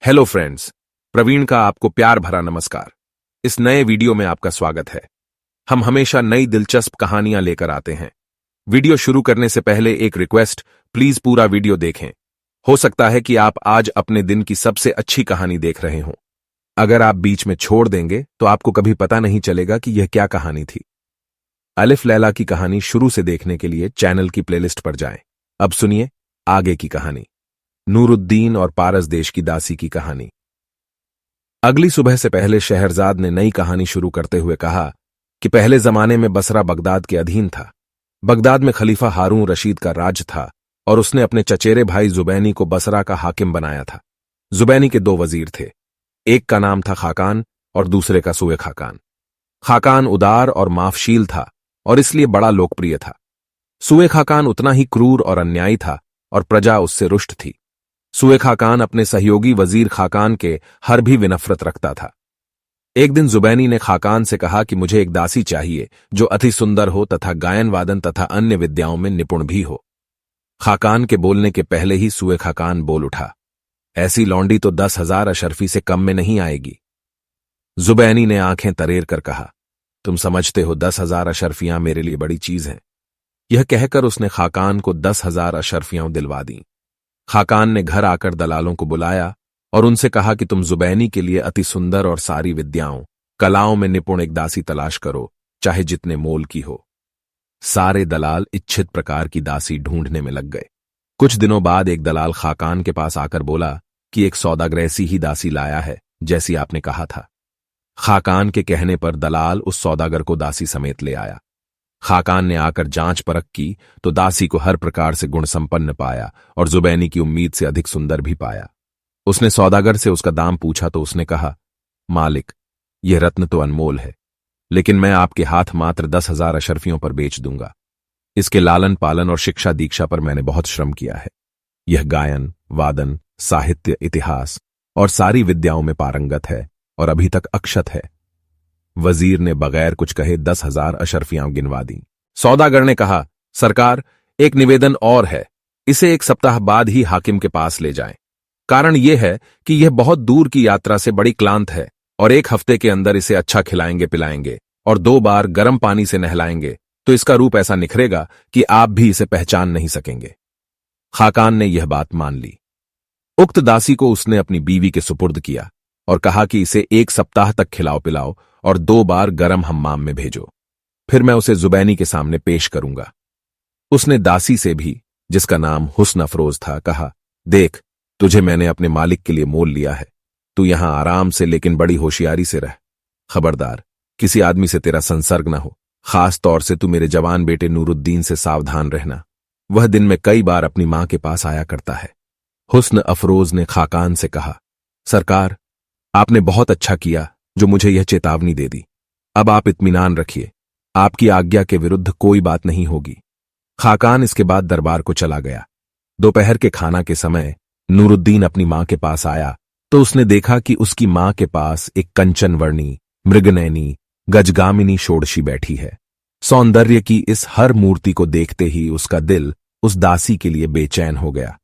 Hello friends, Praveen का आपको प्यार भरा नमस्कार। इस नए वीडियो में आपका स्वागत है। हम हमेशा नई दिलचस्प कहानियां लेकर आते हैं। वीडियो शुरू करने से पहले एक रिक्वेस्ट, प्लीज पूरा वीडियो देखें। हो सकता है कि आप आज अपने दिन की सबसे अच्छी कहानी देख रहे हों। अगर आप बीच में छोड़ देंगे तो आपको कभी पता नहीं चलेगा कि यह क्या कहानी थी। अलिफ लैला की कहानी शुरू से देखने के लिए चैनल की प्लेलिस्ट पर जाएं। अब सुनिए आगे की कहानी, नूरुद्दीन और पारस देश की दासी की कहानी। अगली सुबह से पहले शहरजाद ने नई कहानी शुरू करते हुए कहा कि पहले जमाने में बसरा बगदाद के अधीन था। बगदाद में खलीफा हारून रशीद का राज था और उसने अपने चचेरे भाई जुबैनी को बसरा का हाकिम बनाया था। जुबैनी के दो वजीर थे, एक का नाम था खाकान और दूसरे का सुए खाकान। खाकान उदार और माफशील था और इसलिए बड़ा लोकप्रिय था। सुए खाकान उतना ही क्रूर और अन्यायी था और प्रजा उससे रुष्ट थी। सुए खाकान अपने सहयोगी वजीर खाकान के हर भी विनफरत रखता था। एक दिन जुबैनी ने खाकान से कहा कि मुझे एक दासी चाहिए जो अति सुंदर हो तथा गायन वादन तथा अन्य विद्याओं में निपुण भी हो। खाकान के बोलने के पहले ही सुए खाकान बोल उठा, ऐसी लौंडी तो 10,000 अशरफी से कम में नहीं आएगी। जुबैनी ने आंखें तरेर कर कहा, तुम समझते हो 10,000 अशरफियां मेरे लिए बड़ी चीज हैं। यह कहकर उसने खाकान को 10,000 अशरफियां दिलवा दी। खाकान ने घर आकर दलालों को बुलाया और उनसे कहा कि तुम जुबैनी के लिए अति सुंदर और सारी विद्याओं कलाओं में निपुण एक दासी तलाश करो, चाहे जितने मोल की हो। सारे दलाल इच्छित प्रकार की दासी ढूंढने में लग गए। कुछ दिनों बाद एक दलाल खाकान के पास आकर बोला कि एक सौदागर ऐसी ही दासी लाया है जैसी आपने कहा था। खाकान के कहने पर दलाल उस सौदागर को दासी समेत ले आया। खाकान ने आकर जांच परख की तो दासी को हर प्रकार से गुण संपन्न पाया और जुबैनी की उम्मीद से अधिक सुंदर भी पाया। उसने सौदागर से उसका दाम पूछा तो उसने कहा, मालिक, यह रत्न तो अनमोल है, लेकिन मैं आपके हाथ मात्र 10,000 अशरफियों पर बेच दूंगा। इसके लालन पालन और शिक्षा दीक्षा पर मैंने बहुत श्रम किया है। यह गायन, वादन, साहित्य, इतिहास और सारी विद्याओं में पारंगत है और अभी तक अक्षत है। वजीर ने बगैर कुछ कहे 10,000 अशरफियां गिनवा दी। सौदागर ने कहा, सरकार, एक निवेदन और है, इसे एक सप्ताह बाद ही हाकिम के पास ले जाएं। कारण यह है कि यह बहुत दूर की यात्रा से बड़ी क्लांत है और एक हफ्ते के अंदर इसे अच्छा खिलाएंगे पिलाएंगे और 2 बार गर्म पानी से नहलाएंगे तो इसका रूप ऐसा निखरेगा कि आप भी इसे पहचान नहीं सकेंगे। खाकान ने यह बात मान ली। उक्त दासी को उसने अपनी बीवी के सुपुर्द किया और कहा कि इसे 1 सप्ताह तक खिलाओ पिलाओ और 2 बार गरम हम्माम में भेजो, फिर मैं उसे जुबैनी के सामने पेश करूंगा। उसने दासी से भी, जिसका नाम हुस्न अफरोज था, कहा, देख, तुझे मैंने अपने मालिक के लिए मोल लिया है। तू यहां आराम से लेकिन बड़ी होशियारी से रह। खबरदार, किसी आदमी से तेरा संसर्ग न हो। खास तौर से तू मेरे जवान बेटे नूरुद्दीन से सावधान रहना। वह दिन में कई बार अपनी मां के पास आया करता है। हुस्न अफरोज ने खाकान से कहा, सरकार, आपने बहुत अच्छा किया जो मुझे यह चेतावनी दे दी। अब आप इत्मीनान रखिए, आपकी आज्ञा के विरुद्ध कोई बात नहीं होगी। खाकान इसके बाद दरबार को चला गया। दोपहर के खाना के समय नूरुद्दीन अपनी मां के पास आया तो उसने देखा कि उसकी मां के पास एक कंचनवर्णी, मृगनयनी, गजगामिनी षोडशी बैठी है। सौंदर्य की इस हर मूर्ति को देखते ही उसका दिल उस दासी के लिए बेचैन हो गया।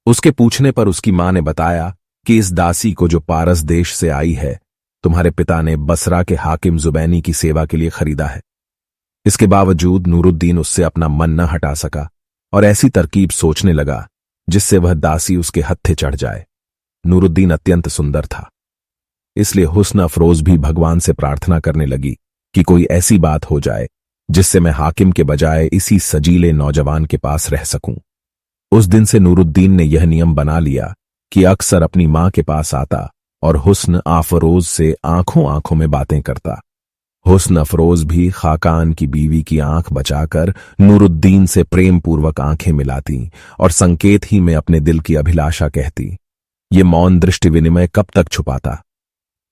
उसके पूछने पर उसकी मां ने बताया कि इस दासी को जो पारस देश से आई है, तुम्हारे पिता ने बसरा के हाकिम जुबैनी की सेवा के लिए खरीदा है। इसके बावजूद नूरुद्दीन उससे अपना मन न हटा सका और ऐसी तरकीब सोचने लगा जिससे वह दासी उसके हत्थे चढ़ जाए। नूरुद्दीन अत्यंत सुंदर था, इसलिए हुस्न अफरोज भी भगवान से प्रार्थना करने लगी कि कोई ऐसी बात हो जाए जिससे मैं हाकिम के बजाय इसी सजीले नौजवान के पास रह सकूं। उस दिन से नूरुद्दीन ने यह नियम बना लिया कि अक्सर अपनी मां के पास आता और हुस्न अफरोज से आंखों आंखों में बातें करता। हुस्न अफरोज भी खाकान की बीवी की आंख बचाकर नूरुद्दीन से प्रेम पूर्वक आंखें मिलाती और संकेत ही में अपने दिल की अभिलाषा कहती। ये मौन दृष्टि विनिमय कब तक छुपाता?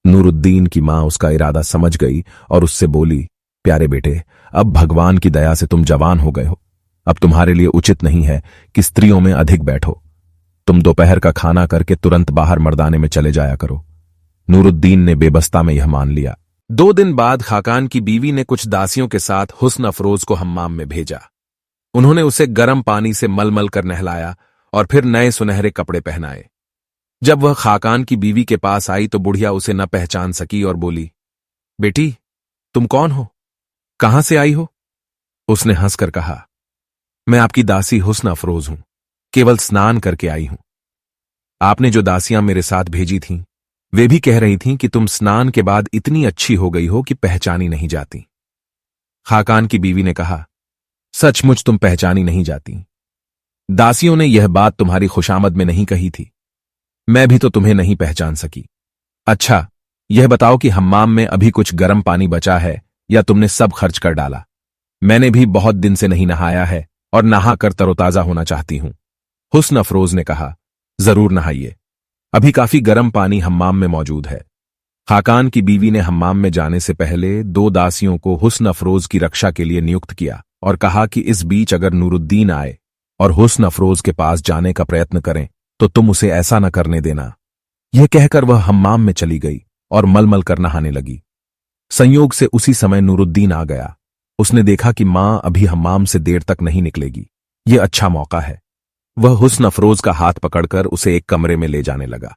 नूरुद्दीन की मां उसका इरादा समझ गई और उससे बोली, प्यारे बेटे, अब भगवान की दया से तुम जवान हो गए हो। अब तुम्हारे लिए उचित नहीं है कि स्त्रियों में अधिक बैठो। तुम दोपहर का खाना करके तुरंत बाहर मर्दाने में चले जाया करो। नूरुद्दीन ने बेबस्ता में यह मान लिया। 2 दिन बाद खाकान की बीवी ने कुछ दासियों के साथ हुस्न अफरोज को हम्माम में भेजा। उन्होंने उसे गर्म पानी से मलमल कर नहलाया और फिर नए सुनहरे कपड़े पहनाए। जब वह खाकान की बीवी के पास आई तो बुढ़िया उसे न पहचान सकी और बोली, बेटी, तुम कौन हो? कहां से आई हो? उसने हंसकर कहा, मैं आपकी दासी हुस्न अफरोज हूं, केवल स्नान करके आई हूं। आपने जो दासियां मेरे साथ भेजी थीं, वे भी कह रही थीं कि तुम स्नान के बाद इतनी अच्छी हो गई हो कि पहचानी नहीं जाती। खाकान की बीवी ने कहा, सचमुच तुम पहचानी नहीं जाती। दासियों ने यह बात तुम्हारी खुशामद में नहीं कही थी। मैं भी तो तुम्हें नहीं पहचान सकी। अच्छा, यह बताओ कि हम्माम में अभी कुछ गर्म पानी बचा है या तुमने सब खर्च कर डाला? मैंने भी बहुत दिन से नहीं नहाया है और नहाकर तरोताजा होना चाहती हूं। हुस्न अफरोज ने कहा, जरूर नहाइए, अभी काफी गर्म पानी हम्माम में मौजूद है। खाकान की बीवी ने हम्माम में जाने से पहले 2 दासियों को हुस्न अफरोज की रक्षा के लिए नियुक्त किया और कहा कि इस बीच अगर नूरुद्दीन आए और हुस्न अफरोज के पास जाने का प्रयत्न करें तो तुम उसे ऐसा न करने देना। यह कहकर वह हम्माम में चली गई और मलमल कर नहाने लगी। संयोग से उसी समय नूरुद्दीन आ गया। उसने देखा कि मां अभी हम्माम से देर तक नहीं निकलेगी। यह अच्छा मौका है। वह हुस्न अफरोज का हाथ पकड़कर उसे एक कमरे में ले जाने लगा।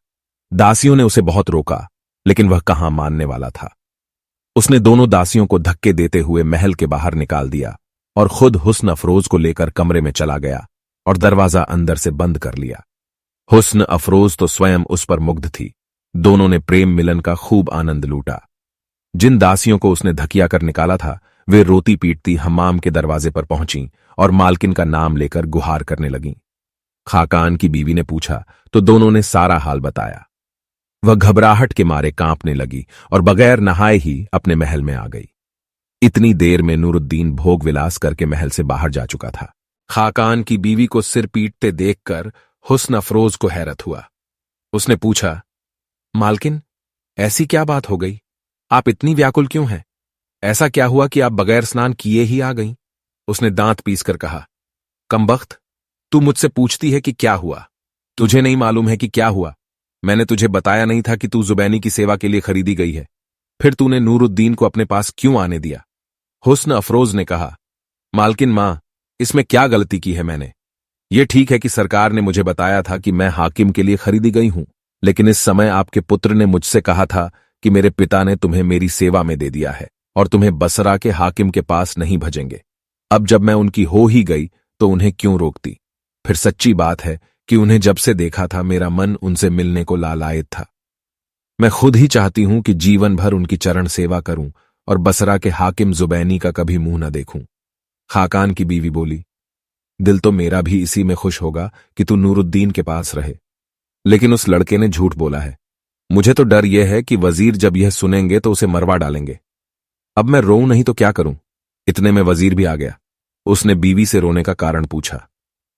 दासियों ने उसे बहुत रोका, लेकिन वह कहां मानने वाला था। उसने दोनों दासियों को धक्के देते हुए महल के बाहर निकाल दिया और खुद हुस्न अफरोज को लेकर कमरे में चला गया और दरवाजा अंदर से बंद कर लिया। हुस्न अफरोज तो स्वयं उस पर मुग्ध थी। दोनों ने प्रेम मिलन का खूब आनंद लूटा। जिन दासियों को उसने धकिया कर निकाला था, वे रोती पीटती हम्माम के दरवाजे पर पहुंची और मालकिन का नाम लेकर गुहार करने लगीं। खाकान की बीवी ने पूछा तो दोनों ने सारा हाल बताया। वह घबराहट के मारे कांपने लगी और बगैर नहाए ही अपने महल में आ गई। इतनी देर में नूरुद्दीन भोग विलास करके महल से बाहर जा चुका था। खाकान की बीवी को सिर पीटते देखकर हुस्न अफरोज को हैरत हुआ। उसने पूछा, मालकिन, ऐसी क्या बात हो गई? आप इतनी व्याकुल क्यों हैं? ऐसा क्या हुआ कि आप बगैर स्नान किए ही आ गईं? उसने दांत पीसकर कहा, कमबख्त, तू मुझसे पूछती है कि क्या हुआ? तुझे नहीं मालूम है कि क्या हुआ? मैंने तुझे बताया नहीं था कि तू जुबैनी की सेवा के लिए खरीदी गई है? फिर तूने नूरुद्दीन को अपने पास क्यों आने दिया? हुस्न अफरोज ने कहा, मालकिन मां, इसमें क्या गलती की है मैंने? यह ठीक है कि सरकार ने मुझे बताया था कि मैं हाकिम के लिए खरीदी गई हूं, लेकिन इस समय आपके पुत्र ने मुझसे कहा था कि मेरे पिता ने तुम्हें मेरी सेवा में दे दिया है और तुम्हें बसरा के हाकिम के पास नहीं भेजेंगे। अब जब मैं उनकी हो ही गई तो उन्हें क्यों रोकती? फिर सच्ची बात है कि उन्हें जब से देखा था मेरा मन उनसे मिलने को लालायत था। मैं खुद ही चाहती हूं कि जीवन भर उनकी चरण सेवा करूं और बसरा के हाकिम जुबैनी का कभी मुंह न देखूं। खाकान की बीवी बोली, दिल तो मेरा भी इसी में खुश होगा कि तू नूरुद्दीन के पास रहे, लेकिन उस लड़के ने झूठ बोला है। मुझे तो डर यह है कि वजीर जब यह सुनेंगे तो उसे मरवा डालेंगे। अब मैं रोऊं नहीं तो क्या करूं? इतने में वजीर भी आ गया। उसने बीवी से रोने का कारण पूछा।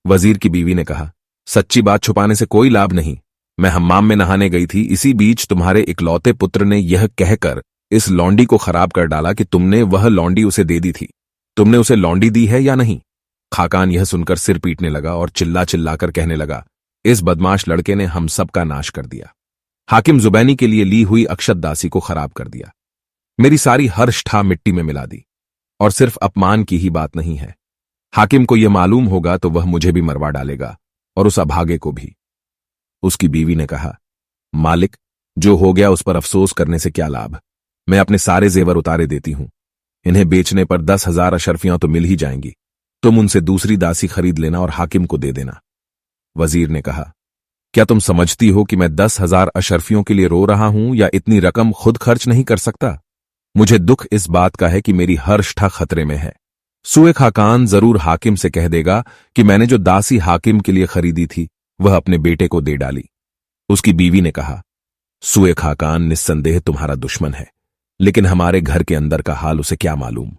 वजीर की बीवी ने कहा, सच्ची बात छुपाने से कोई लाभ नहीं। मैं हम्माम में नहाने गई थी, इसी बीच तुम्हारे इकलौते पुत्र ने यह कहकर इस लौंडी को खराब कर डाला कि तुमने वह लौंडी उसे दे दी थी। तुमने उसे लौंडी दी है या नहीं? खाकान यह सुनकर सिर पीटने लगा और चिल्ला चिल्लाकर कहने लगा, इस बदमाश लड़के ने हम सब का नाश कर दिया। हाकिम जुबैनी के लिए ली हुई अक्षत दासी को खराब कर दिया। मेरी सारी हर्ष मिट्टी में मिला दी। और सिर्फ अपमान की ही बात नहीं है, हाकिम को यह मालूम होगा तो वह मुझे भी मरवा डालेगा और उस अभागे को भी। उसकी बीवी ने कहा, मालिक, जो हो गया उस पर अफसोस करने से क्या लाभ? मैं अपने सारे जेवर उतारे देती हूं। इन्हें बेचने पर 10,000 अशरफियां तो मिल ही जाएंगी। तुम उनसे दूसरी दासी खरीद लेना और हाकिम को दे देना। वजीर ने कहा, क्या तुम समझती हो कि मैं 10,000 अशरफियों के लिए रो रहा हूं या इतनी रकम खुद खर्च नहीं कर सकता? मुझे दुख इस बात का है कि मेरी हर्षठा खतरे में है। सुए खाकान जरूर हाकिम से कह देगा कि मैंने जो दासी हाकिम के लिए खरीदी थी वह अपने बेटे को दे डाली। उसकी बीवी ने कहा, सुए खाकान निस्संदेह तुम्हारा दुश्मन है, लेकिन हमारे घर के अंदर का हाल उसे क्या मालूम।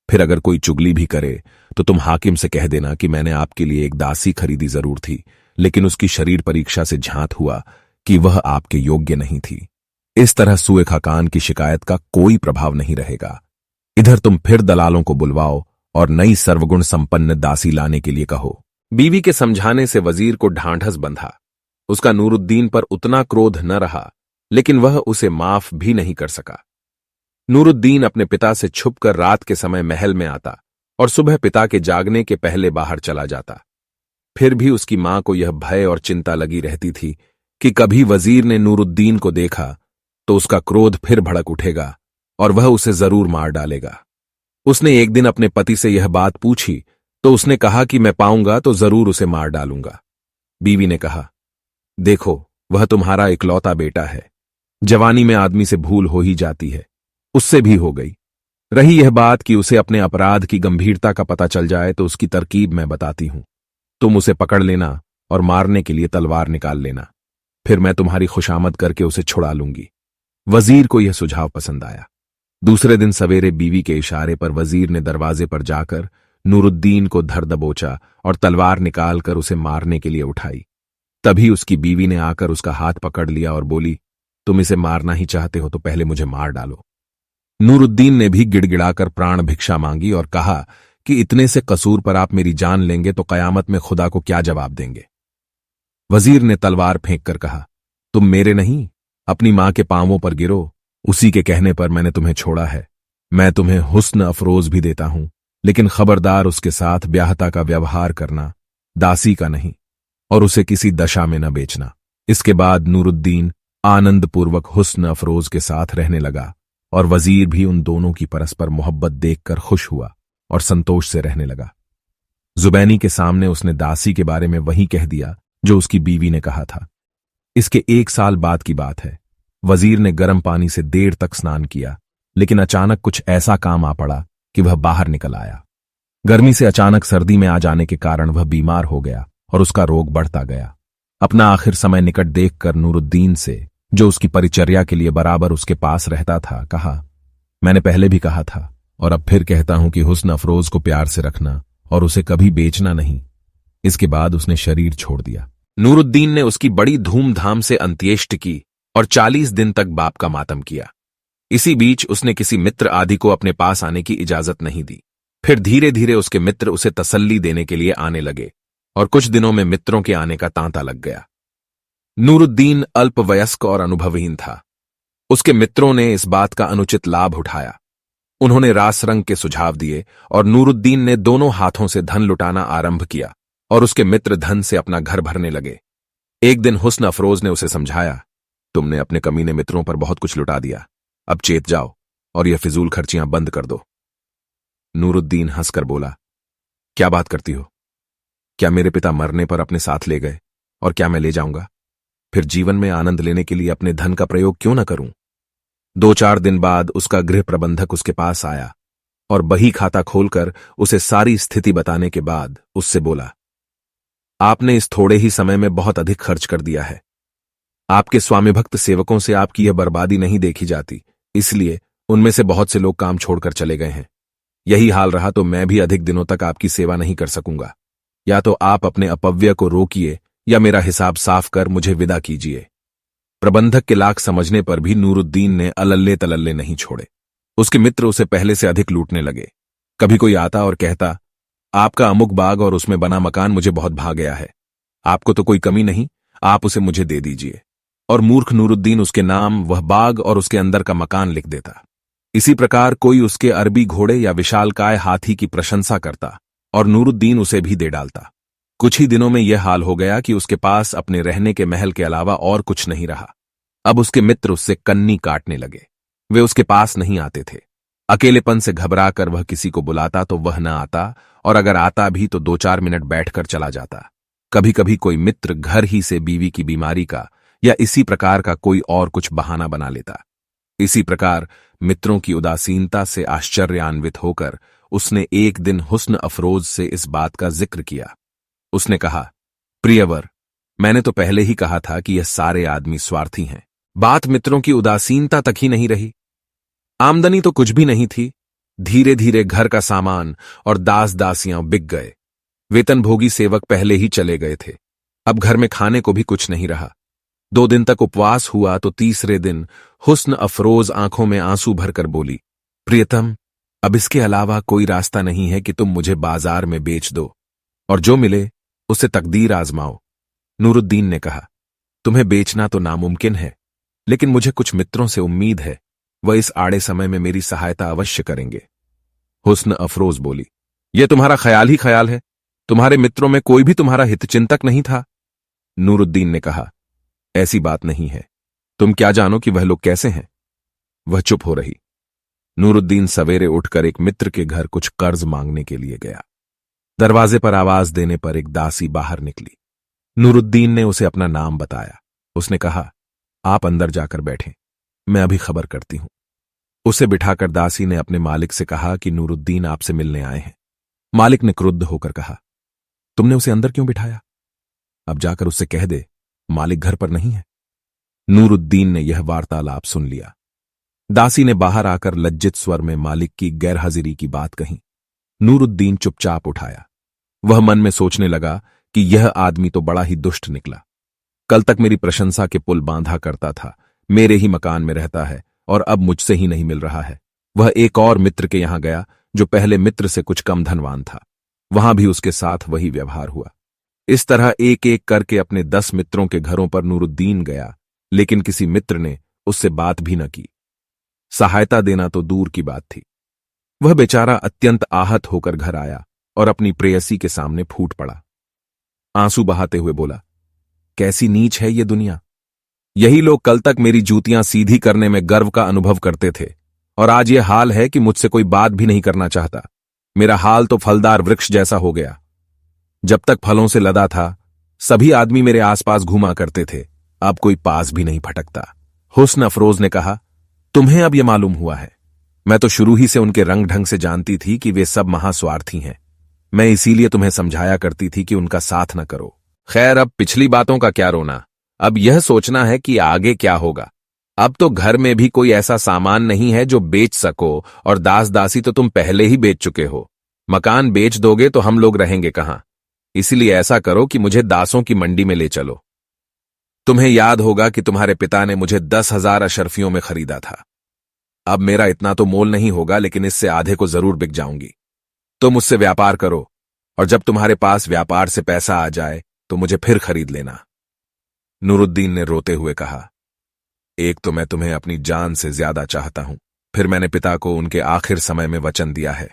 फिर अगर कोई चुगली भी करे तो तुम हाकिम से कह देना कि मैंने आपके लिए एक दासी खरीदी जरूर थी, लेकिन उसकी शरीर परीक्षा से झांत हुआ कि वह आपके योग्य नहीं थी। इस तरह सुए खाकान की शिकायत का कोई प्रभाव नहीं रहेगा। इधर तुम फिर दलालों को बुलवाओ और नई सर्वगुण संपन्न दासी लाने के लिए कहो। बीवी के समझाने से वजीर को ढांढस बंधा। उसका नूरुद्दीन पर उतना क्रोध न रहा, लेकिन वह उसे माफ भी नहीं कर सका। नूरुद्दीन अपने पिता से छुपकर रात के समय महल में आता और सुबह पिता के जागने के पहले बाहर चला जाता। फिर भी उसकी मां को यह भय और चिंता लगी रहती थी कि कभी वजीर ने नूरुद्दीन को देखा तो उसका क्रोध फिर भड़क उठेगा और वह उसे जरूर मार डालेगा। उसने एक दिन अपने पति से यह बात पूछी तो उसने कहा कि मैं पाऊंगा तो जरूर उसे मार डालूंगा। बीवी ने कहा, देखो, वह तुम्हारा इकलौता बेटा है। जवानी में आदमी से भूल हो ही जाती है, उससे भी हो गई। रही यह बात कि उसे अपने अपराध की गंभीरता का पता चल जाए तो उसकी तरकीब मैं बताती हूं। तुम उसे पकड़ लेना और मारने के लिए तलवार निकाल लेना, फिर मैं तुम्हारी खुशामद करके उसे छुड़ा लूंगी। वजीर को यह सुझाव पसंद आया। दूसरे दिन सवेरे बीवी के इशारे पर वजीर ने दरवाजे पर जाकर नूरुद्दीन को धर दबोचा और तलवार निकालकर उसे मारने के लिए उठाई। तभी उसकी बीवी ने आकर उसका हाथ पकड़ लिया और बोली, तुम इसे मारना ही चाहते हो तो पहले मुझे मार डालो। नूरुद्दीन ने भी गिड़गिड़ाकर प्राण भिक्षा मांगी और कहा कि इतने से कसूर पर आप मेरी जान लेंगे तो कयामत में खुदा को क्या जवाब देंगे। वजीर ने तलवार फेंककर कहा, तुम मेरे नहीं, अपनी मां के पांवों पर गिरो। उसी के कहने पर मैंने तुम्हें छोड़ा है। मैं तुम्हें हुस्न अफरोज भी देता हूं, लेकिन खबरदार उसके साथ ब्याहता का व्यवहार करना, दासी का नहीं, और उसे किसी दशा में न बेचना। इसके बाद नूरुद्दीन आनंदपूर्वक हुस्न अफरोज के साथ रहने लगा और वजीर भी उन दोनों की परस्पर मोहब्बत देखकर खुश हुआ और संतोष से रहने लगा। जुबैनी के सामने उसने दासी के बारे में वही कह दिया जो उसकी बीवी ने कहा था। इसके 1 साल बाद की बात है। वजीर ने गर्म पानी से देर तक स्नान किया, लेकिन अचानक कुछ ऐसा काम आ पड़ा कि वह बाहर निकल आया। गर्मी से अचानक सर्दी में आ जाने के कारण वह बीमार हो गया और उसका रोग बढ़ता गया। अपना आखिर समय निकट देखकर नूरुद्दीन से, जो उसकी परिचर्या के लिए बराबर उसके पास रहता था, कहा, मैंने पहले भी कहा था और अब फिर कहता हूं कि हुस्न अफरोज को प्यार से रखना और उसे कभी बेचना नहीं। इसके बाद उसने शरीर छोड़ दिया। नूरुद्दीन ने उसकी बड़ी धूमधाम से अंत्येष्टि की और 40 दिन तक बाप का मातम किया। इसी बीच उसने किसी मित्र आदि को अपने पास आने की इजाजत नहीं दी। फिर धीरे धीरे उसके मित्र उसे तसल्ली देने के लिए आने लगे और कुछ दिनों में मित्रों के आने का तांता लग गया। नूरुद्दीन अल्पवयस्क और अनुभवहीन था। उसके मित्रों ने इस बात का अनुचित लाभ उठाया। उन्होंने रास रंग के सुझाव दिए और नूरुद्दीन ने दोनों हाथों से धन लुटाना आरंभ किया और उसके मित्र धन से अपना घर भरने लगे। एक दिन हुस्न अफरोज ने उसे समझाया, तुमने अपने कमीने मित्रों पर बहुत कुछ लुटा दिया, अब चेत जाओ और यह फिजूल खर्चियां बंद कर दो। नूरुद्दीन हंसकर बोला, क्या बात करती हो? क्या मेरे पिता मरने पर अपने साथ ले गए और क्या मैं ले जाऊंगा? फिर जीवन में आनंद लेने के लिए अपने धन का प्रयोग क्यों न करूं? 2-4 दिन बाद उसका गृह प्रबंधक उसके पास आया और बही खाता खोलकर उसे सारी स्थिति बताने के बाद उससे बोला, आपने इस थोड़े ही समय में बहुत अधिक खर्च कर दिया है। आपके स्वामिभक्त सेवकों से आपकी यह बर्बादी नहीं देखी जाती, इसलिए उनमें से बहुत से लोग काम छोड़कर चले गए हैं। यही हाल रहा तो मैं भी अधिक दिनों तक आपकी सेवा नहीं कर सकूंगा। या तो आप अपने अपव्यय को रोकिए या मेरा हिसाब साफ कर मुझे विदा कीजिए। प्रबंधक के लाख समझने पर भी नूरुद्दीन ने अलल्ले तलल्ले नहीं छोड़े। उसके मित्र उसे पहले से अधिक लूटने लगे। कभी कोई आता और कहता, आपका अमुक बाग और उसमें बना मकान मुझे बहुत भा गया है, आपको तो कोई कमी नहीं, आप उसे मुझे दे दीजिए। और मूर्ख नूरुद्दीन उसके नाम वह बाग और उसके अंदर का मकान लिख देता। इसी प्रकार कोई उसके अरबी घोड़े या विशालकाय हाथी की प्रशंसा करता और नूरुद्दीन उसे भी दे डालता। कुछ ही दिनों में यह हाल हो गया कि उसके पास अपने रहने के महल के अलावा और कुछ नहीं रहा। अब उसके मित्र उससे कन्नी काटने लगे। वे उसके पास नहीं आते थे। अकेलेपन से घबराकर वह किसी को बुलाता तो वह न आता, और अगर आता भी तो 2-4 मिनट बैठकर चला जाता। कभी कभी कोई मित्र घर ही से बीवी की बीमारी का या इसी प्रकार का कोई और कुछ बहाना बना लेता। इसी प्रकार मित्रों की उदासीनता से आश्चर्यान्वित होकर उसने एक दिन हुस्न अफरोज से इस बात का जिक्र किया। उसने कहा, प्रियवर, मैंने तो पहले ही कहा था कि यह सारे आदमी स्वार्थी हैं। बात मित्रों की उदासीनता तक ही नहीं रही। आमदनी तो कुछ भी नहीं थी। धीरे धीरे घर का सामान और दास दासियां बिक गए। वेतनभोगी सेवक पहले ही चले गए थे। अब घर में खाने को भी कुछ नहीं रहा। 2 दिन तक उपवास हुआ तो तीसरे दिन हुस्न अफरोज आंखों में आंसू भरकर बोली, प्रियतम, अब इसके अलावा कोई रास्ता नहीं है कि तुम मुझे बाजार में बेच दो और जो मिले उसे तकदीर आजमाओ। नूरुद्दीन ने कहा, तुम्हें बेचना तो नामुमकिन है, लेकिन मुझे कुछ मित्रों से उम्मीद है, वह इस आड़े समय में मेरी सहायता अवश्य करेंगे। हुस्न अफरोज बोली, यह तुम्हारा ख्याल ही ख्याल है, तुम्हारे मित्रों में कोई भी तुम्हारा हितचिंतक नहीं था। नूरुद्दीन ने कहा, ऐसी बात नहीं है। तुम क्या जानो कि वह लोग कैसे हैं? वह चुप हो रही। नूरुद्दीन सवेरे उठकर एक मित्र के घर कुछ कर्ज मांगने के लिए गया। दरवाजे पर आवाज देने पर एक दासी बाहर निकली। नूरुद्दीन ने उसे अपना नाम बताया। उसने कहा, आप अंदर जाकर बैठें, मैं अभी खबर करती हूं। उसे बिठाकर दासी ने अपने मालिक से कहा कि नूरुद्दीन आपसे मिलने आए हैं। मालिक ने क्रुद्ध होकर कहा, तुमने उसे अंदर क्यों बिठाया? अब जाकर उससे कह दे मालिक घर पर नहीं है। नूरुद्दीन ने यह वार्तालाप सुन लिया। दासी ने बाहर आकर लज्जित स्वर में मालिक की गैरहाजिरी की बात कही। नूरुद्दीन चुपचाप उठाया। वह मन में सोचने लगा कि यह आदमी तो बड़ा ही दुष्ट निकला। कल तक मेरी प्रशंसा के पुल बांधा करता था, मेरे ही मकान में रहता है और अब मुझसे ही नहीं मिल रहा है। वह एक और मित्र के यहां गया जो पहले मित्र से कुछ कम धनवान था। वहां भी उसके साथ वही व्यवहार हुआ। इस तरह एक एक करके अपने 10 मित्रों के घरों पर नूरुद्दीन गया, लेकिन किसी मित्र ने उससे बात भी न की। सहायता देना तो दूर की बात थी। वह बेचारा अत्यंत आहत होकर घर आया और अपनी प्रेयसी के सामने फूट पड़ा। आंसू बहाते हुए बोला, कैसी नीच है ये दुनिया। यही लोग कल तक मेरी जूतियां सीधी करने में गर्व का अनुभव करते थे और आज ये हाल है कि मुझसे कोई बात भी नहीं करना चाहता। मेरा हाल तो फलदार वृक्ष जैसा हो गया। जब तक फलों से लदा था, सभी आदमी मेरे आसपास घूमा करते थे, अब कोई पास भी नहीं फटकता। हुस्न अफरोज ने कहा, तुम्हें अब यह मालूम हुआ है? मैं तो शुरू ही से उनके रंग ढंग से जानती थी कि वे सब महास्वार्थी हैं। मैं इसीलिए तुम्हें समझाया करती थी कि उनका साथ न करो। खैर, अब पिछली बातों का क्या रोना, अब यह सोचना है कि आगे क्या होगा। अब तो घर में भी कोई ऐसा सामान नहीं है जो बेच सको, और दास दासी तो तुम पहले ही बेच चुके हो। मकान बेच दोगे तो हम लोग रहेंगे कहां? इसीलिए ऐसा करो कि मुझे दासों की मंडी में ले चलो। तुम्हें याद होगा कि तुम्हारे पिता ने मुझे 10,000 अशर्फियों में खरीदा था। अब मेरा इतना तो मोल नहीं होगा, लेकिन इससे आधे को जरूर बिक जाऊंगी। तुम मुझसे व्यापार करो, और जब तुम्हारे पास व्यापार से पैसा आ जाए तो मुझे फिर खरीद लेना। नूरुद्दीन ने रोते हुए कहा, एक तो मैं तुम्हें अपनी जान से ज्यादा चाहता हूं, फिर मैंने पिता को उनके आखिर समय में वचन दिया है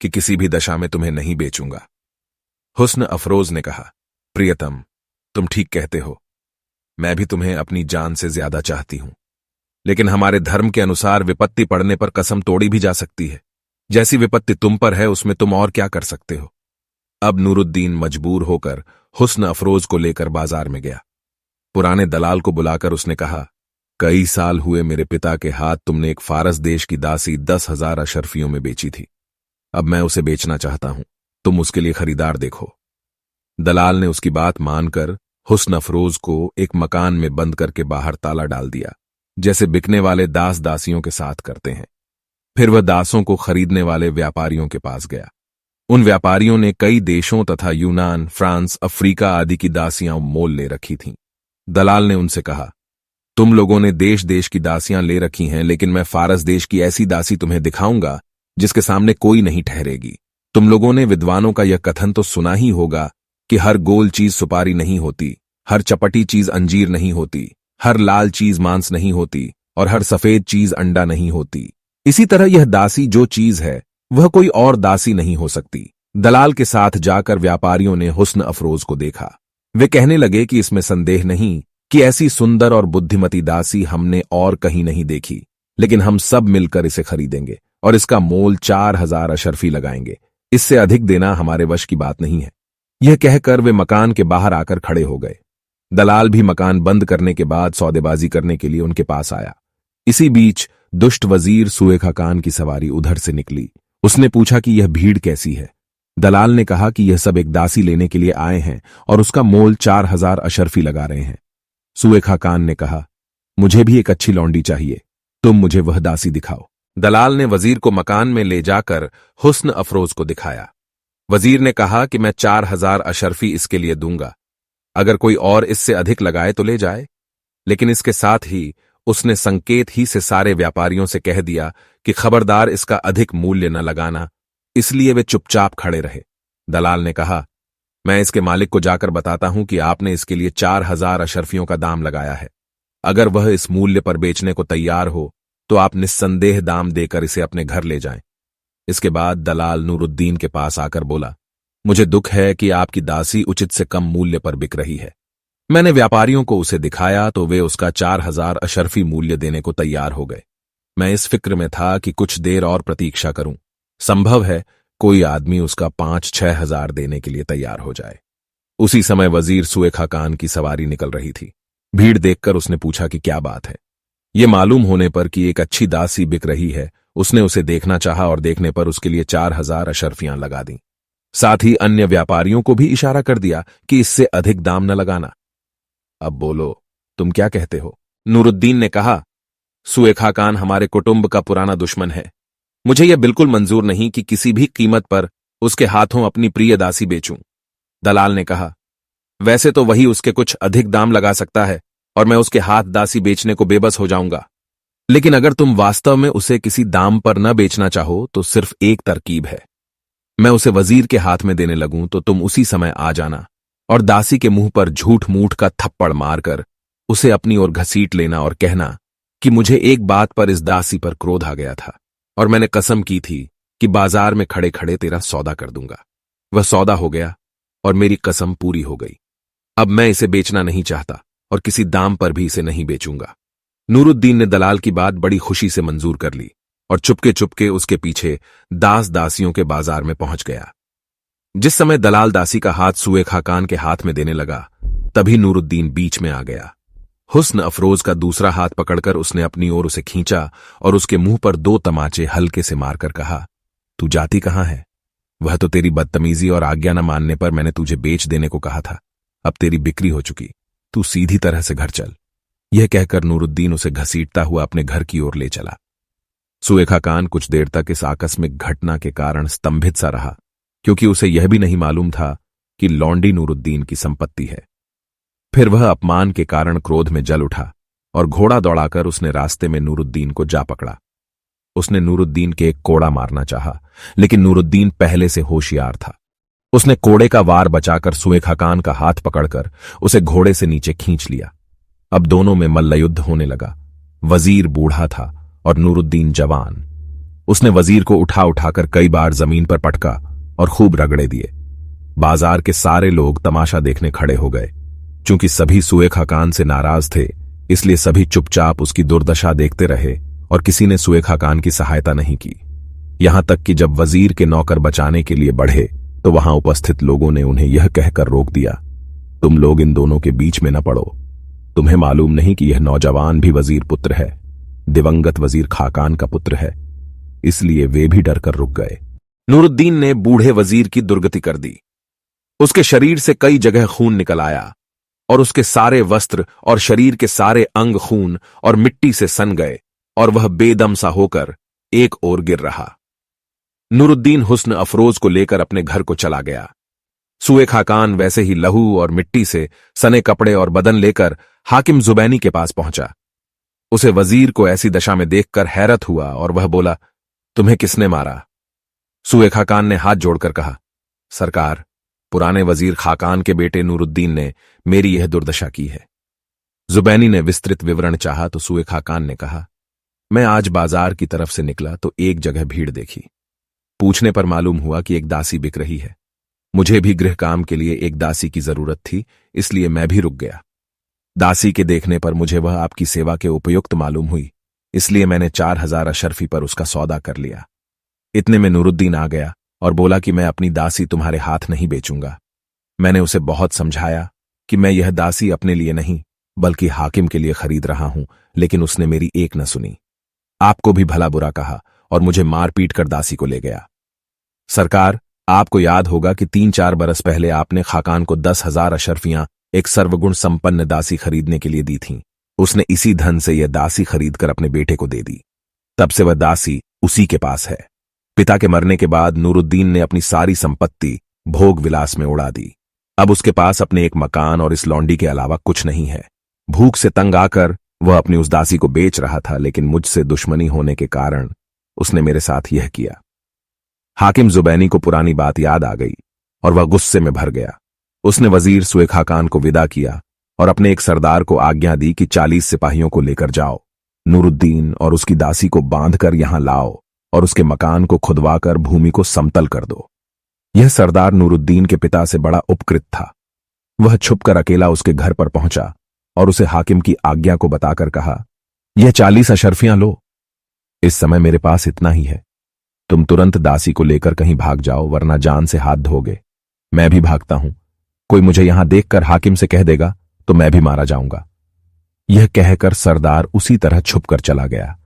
कि किसी भी दशा में तुम्हें नहीं बेचूंगा। हुस्न अफरोज ने कहा, प्रियतम, तुम ठीक कहते हो, मैं भी तुम्हें अपनी जान से ज्यादा चाहती हूं, लेकिन हमारे धर्म के अनुसार विपत्ति पड़ने पर कसम तोड़ी भी जा सकती है। जैसी विपत्ति तुम पर है उसमें तुम और क्या कर सकते हो। अब नूरुद्दीन मजबूर होकर हुस्न अफरोज को लेकर बाजार में गया। पुराने दलाल को बुलाकर उसने कहा, कई साल हुए मेरे पिता के हाथ तुमने एक फारस देश की दासी 10,000 अशर्फियों में बेची थी। अब मैं उसे बेचना चाहता हूं, तुम उसके लिए खरीदार देखो। दलाल ने उसकी बात मानकर हुस्न अफरोज को एक मकान में बंद करके बाहर ताला डाल दिया, जैसे बिकने वाले दास दासियों के साथ करते हैं। फिर वह दासों को खरीदने वाले व्यापारियों के पास गया। उन व्यापारियों ने कई देशों तथा यूनान, फ्रांस, अफ्रीका आदि की दासियां मोल ले रखी थीं। दलाल ने उनसे कहा, तुम लोगों ने देश देश की दासियां ले रखी हैं, लेकिन मैं फारस देश की ऐसी दासी तुम्हें दिखाऊंगा जिसके सामने कोई नहीं ठहरेगी। तुम लोगों ने विद्वानों का यह कथन तो सुना ही होगा कि हर गोल चीज सुपारी नहीं होती, हर चपटी चीज अंजीर नहीं होती, हर लाल चीज मांस नहीं होती और हर सफेद चीज अंडा नहीं होती। इसी तरह यह दासी जो चीज है वह कोई और दासी नहीं हो सकती। दलाल के साथ जाकर व्यापारियों ने हुस्न अफरोज को देखा। वे कहने लगे कि इसमें संदेह नहीं कि ऐसी सुंदर और बुद्धिमती दासी हमने और कहीं नहीं देखी, लेकिन हम सब मिलकर इसे खरीदेंगे और इसका मोल 4,000 अशर्फी लगाएंगे। इससे अधिक देना हमारे वश की बात नहीं है। यह कहकर वे मकान के बाहर आकर खड़े हो गए। दलाल भी मकान बंद करने के बाद सौदेबाजी करने के लिए उनके पास आया। इसी बीच दुष्ट वजीर सुएखा खान की सवारी उधर से निकली। उसने पूछा कि यह भीड़ कैसी है। दलाल ने कहा कि यह सब एक दासी लेने के लिए आए हैं और उसका मोल 4,000 अशर्फी लगा रहे हैं। सुएखा खान ने कहा, मुझे भी एक अच्छी लौंडी चाहिए, तुम मुझे वह दासी दिखाओ। दलाल ने वजीर को मकान में ले जाकर हुस्न अफरोज को दिखाया। वजीर ने कहा कि मैं 4,000 अशर्फी इसके लिए दूंगा, अगर कोई और इससे अधिक लगाए तो ले जाए। लेकिन इसके साथ ही उसने संकेत ही से सारे व्यापारियों से कह दिया कि खबरदार इसका अधिक मूल्य न लगाना, इसलिए वे चुपचाप खड़े रहे। दलाल ने कहा, मैं इसके मालिक को जाकर बताता हूं कि आपने इसके लिए 4,000 अशर्फियों का दाम लगाया है। अगर वह इस मूल्य पर बेचने को तैयार हो तो आप निस्संदेह दाम देकर इसे अपने घर ले जाएं। इसके बाद दलाल नूरुद्दीन के पास आकर बोला, मुझे दुख है कि आपकी दासी उचित से कम मूल्य पर बिक रही है। मैंने व्यापारियों को उसे दिखाया तो वे उसका 4,000 अशर्फी मूल्य देने को तैयार हो गए। मैं इस फिक्र में था कि कुछ देर और प्रतीक्षा करूं। संभव है कोई आदमी उसका 5-6 हजार देने के लिए तैयार हो जाए। उसी समय वजीर सुए खाकान की सवारी निकल रही थी। भीड़ देखकर उसने पूछा कि क्या बात है। ये मालूम होने पर कि एक अच्छी दासी बिक रही है, उसने उसे देखना चाहा और देखने पर उसके लिए 4,000 अशर्फियां लगा दी। साथ ही अन्य व्यापारियों को भी इशारा कर दिया कि इससे अधिक दाम न लगाना। अब बोलो, तुम क्या कहते हो? नूरुद्दीन ने कहा। सुए खाकान हमारे कुटुंब का पुराना दुश्मन है। मुझे यह बिल्कुल मंजूर नहीं कि किसी भी कीमत पर उसके हाथों अपनी प्रिय दासी बेचूं। दलाल ने कहा, वैसे तो वही उसके कुछ अधिक दाम लगा सकता है और मैं उसके हाथ दासी बेचने को बेबस हो जाऊंगा। लेकिन अगर तुम वास्तव में उसे किसी दाम पर न बेचना चाहो तो सिर्फ एक तरकीब है। मैं उसे वजीर के हाथ में देने लगूं तो तुम उसी समय आ जाना और दासी के मुंह पर झूठ मूठ का थप्पड़ मारकर उसे अपनी ओर घसीट लेना और कहना कि मुझे एक बात पर इस दासी पर क्रोध आ गया था और मैंने कसम की थी कि बाजार में खड़े खड़े तेरा सौदा कर दूंगा। वह सौदा हो गया और मेरी कसम पूरी हो गई। अब मैं इसे बेचना नहीं चाहता और किसी दाम पर भी इसे नहीं बेचूंगा। नूरुद्दीन ने दलाल की बात बड़ी खुशी से मंजूर कर ली और चुपके चुपके उसके पीछे दास दासियों के बाजार में पहुंच गया। जिस समय दलाल दासी का हाथ सुए खाकान के हाथ में देने लगा, तभी नूरुद्दीन बीच में आ गया। हुस्न अफरोज का दूसरा हाथ पकड़कर उसने अपनी ओर उसे खींचा और उसके मुंह पर 2 तमाचे हल्के से मारकर कहा, तू जाती कहां है? वह तो तेरी बदतमीजी और आज्ञा न मानने पर मैंने तुझे बेच देने को कहा था। अब तेरी बिक्री हो चुकी, तू सीधी तरह से घर चल। यह कहकर नूरुद्दीन उसे घसीटता हुआ अपने घर की ओर ले चला। सुए खाकान कुछ देर तक इस आकस्मिक घटना के कारण स्तंभित सा रहा, क्योंकि उसे यह भी नहीं मालूम था कि लौंडी नूरुद्दीन की संपत्ति है। फिर वह अपमान के कारण क्रोध में जल उठा और घोड़ा दौड़ाकर उसने रास्ते में नूरुद्दीन को जा पकड़ा। उसने नूरुद्दीन के एक कोड़ा मारना चाहा, लेकिन नूरुद्दीन पहले से होशियार था। उसने कोड़े का वार बचाकर सुए खाकान का हाथ पकड़कर उसे घोड़े से नीचे खींच लिया। अब दोनों में मल्लयुद्ध होने लगा। वजीर बूढ़ा था और नूरुद्दीन जवान। उसने वजीर को उठा उठाकर कई बार जमीन पर पटका और खूब रगड़े दिए। बाजार के सारे लोग तमाशा देखने खड़े हो गए। चूंकि सभी सुए खाकान से नाराज थे, इसलिए सभी चुपचाप उसकी दुर्दशा देखते रहे और किसी ने सुए खाकान की सहायता नहीं की। यहां तक कि जब वजीर के नौकर बचाने के लिए बढ़े तो वहां उपस्थित लोगों ने उन्हें यह कहकर रोक दिया, तुम लोग इन दोनों के बीच में न पड़ो। तुम्हें मालूम नहीं कि यह नौजवान भी वजीर पुत्र है, दिवंगत वजीर खाकान का पुत्र है। इसलिए वे भी डरकर रुक गए। नूरुद्दीन ने बूढ़े वजीर की दुर्गति कर दी। उसके शरीर से कई जगह खून निकल आया और उसके सारे वस्त्र और शरीर के सारे अंग खून और मिट्टी से सन गए और वह बेदम सा होकर एक ओर गिर रहा। नूरुद्दीन हुस्न अफरोज को लेकर अपने घर को चला गया। सुए खाकान वैसे ही लहू और मिट्टी से सने कपड़े और बदन लेकर हाकिम जुबैनी के पास पहुंचा। उसे वजीर को ऐसी दशा में देखकर हैरत हुआ और वह बोला, तुम्हें किसने मारा? सुए खाकान ने हाथ जोड़कर कहा, सरकार, पुराने वजीर खाकान के बेटे नूरुद्दीन ने मेरी यह दुर्दशा की है। जुबैनी ने विस्तृत विवरण चाहा तो सुए खाकान ने कहा, मैं आज बाजार की तरफ से निकला तो एक जगह भीड़ देखी। पूछने पर मालूम हुआ कि एक दासी बिक रही है। मुझे भी गृह काम के लिए एक दासी की जरूरत थी, इसलिए मैं भी रुक गया। दासी के देखने पर मुझे वह आपकी सेवा के उपयुक्त मालूम हुई, इसलिए मैंने 4,000 अशर्फी पर उसका सौदा कर लिया। इतने में नूरुद्दीन आ गया और बोला कि मैं अपनी दासी तुम्हारे हाथ नहीं बेचूंगा। मैंने उसे बहुत समझाया कि मैं यह दासी अपने लिए नहीं बल्कि हाकिम के लिए खरीद रहा हूं, लेकिन उसने मेरी एक न सुनी। आपको भी भला बुरा कहा और मुझे मार पीट कर दासी को ले गया। सरकार, आपको याद होगा कि 3-4 बरस पहले आपने खाकान को 10,000 अशर्फियां एक सर्वगुण संपन्न दासी खरीदने के लिए दी थीं। उसने इसी धन से यह दासी खरीदकर अपने बेटे को दे दी। तब से वह दासी उसी के पास है। पिता के मरने के बाद नूरुद्दीन ने अपनी सारी संपत्ति भोग विलास में उड़ा दी। अब उसके पास अपने एक मकान और इस लौंडी के अलावा कुछ नहीं है। भूख से तंग आकर वह अपनी उस दासी को बेच रहा था, लेकिन मुझसे दुश्मनी होने के कारण उसने मेरे साथ यह किया। हाकिम जुबैनी को पुरानी बात याद आ गई और वह गुस्से में भर गया। उसने वजीर सुए खाकान को विदा किया और अपने एक सरदार को आज्ञा दी कि 40 सिपाहियों को लेकर जाओ, नूरुद्दीन और उसकी दासी को बांधकर यहां लाओ और उसके मकान को खुदवाकर भूमि को समतल कर दो। यह सरदार नूरुद्दीन के पिता से बड़ा उपकृत था। वह छुपकर अकेला उसके घर पर पहुंचा और उसे हाकिम की आज्ञा को बताकर कहा, यह 40 अशर्फियां लो। इस समय मेरे पास इतना ही है। तुम तुरंत दासी को लेकर कहीं भाग जाओ, वरना जान से हाथ धोगे। मैं भी भागता हूं। कोई मुझे यहां देखकर हाकिम से कह देगा तो मैं भी मारा जाऊंगा। यह कहकर सरदार उसी तरह छुपकर चला गया।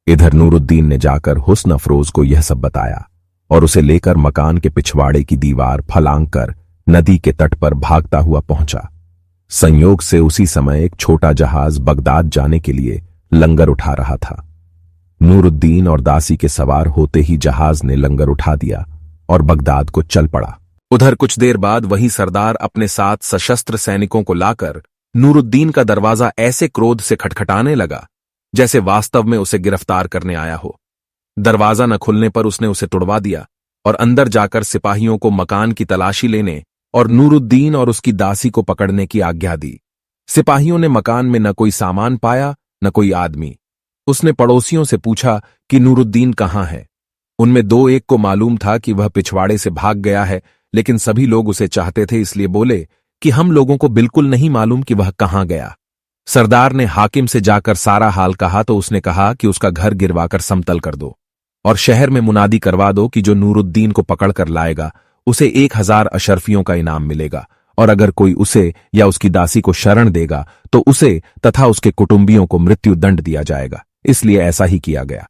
इधर नूरुद्दीन ने जाकर हुस्न अफरोज को यह सब बताया और उसे लेकर मकान के पिछवाड़े की दीवार फलांग कर नदी के तट पर भागता हुआ पहुंचा। संयोग से उसी समय एक छोटा जहाज बगदाद जाने के लिए लंगर उठा रहा था। नूरुद्दीन और दासी के सवार होते ही जहाज ने लंगर उठा दिया और बगदाद को चल पड़ा। उधर कुछ देर बाद वही सरदार अपने साथ सशस्त्र सैनिकों को लाकर नूरुद्दीन का दरवाजा ऐसे क्रोध से खटखटाने लगा जैसे वास्तव में उसे गिरफ्तार करने आया हो। दरवाजा न खुलने पर उसने उसे तुड़वा दिया और अंदर जाकर सिपाहियों को मकान की तलाशी लेने और नूरुद्दीन और उसकी दासी को पकड़ने की आज्ञा दी। सिपाहियों ने मकान में न कोई सामान पाया न कोई आदमी। उसने पड़ोसियों से पूछा कि नूरुद्दीन कहाँ है। उनमें दो एक को मालूम था कि वह पिछवाड़े से भाग गया है, लेकिन सभी लोग उसे चाहते थे, इसलिए बोले कि हम लोगों को बिल्कुल नहीं मालूम कि वह कहाँ गया। सरदार ने हाकिम से जाकर सारा हाल कहा तो उसने कहा कि उसका घर गिरवाकर समतल कर दो और शहर में मुनादी करवा दो कि जो नूरुद्दीन को पकड़कर लाएगा उसे 1000 अशर्फियों का इनाम मिलेगा, और अगर कोई उसे या उसकी दासी को शरण देगा तो उसे तथा उसके कुटुंबियों को मृत्यु दंड दिया जाएगा। इसलिए ऐसा ही किया गया।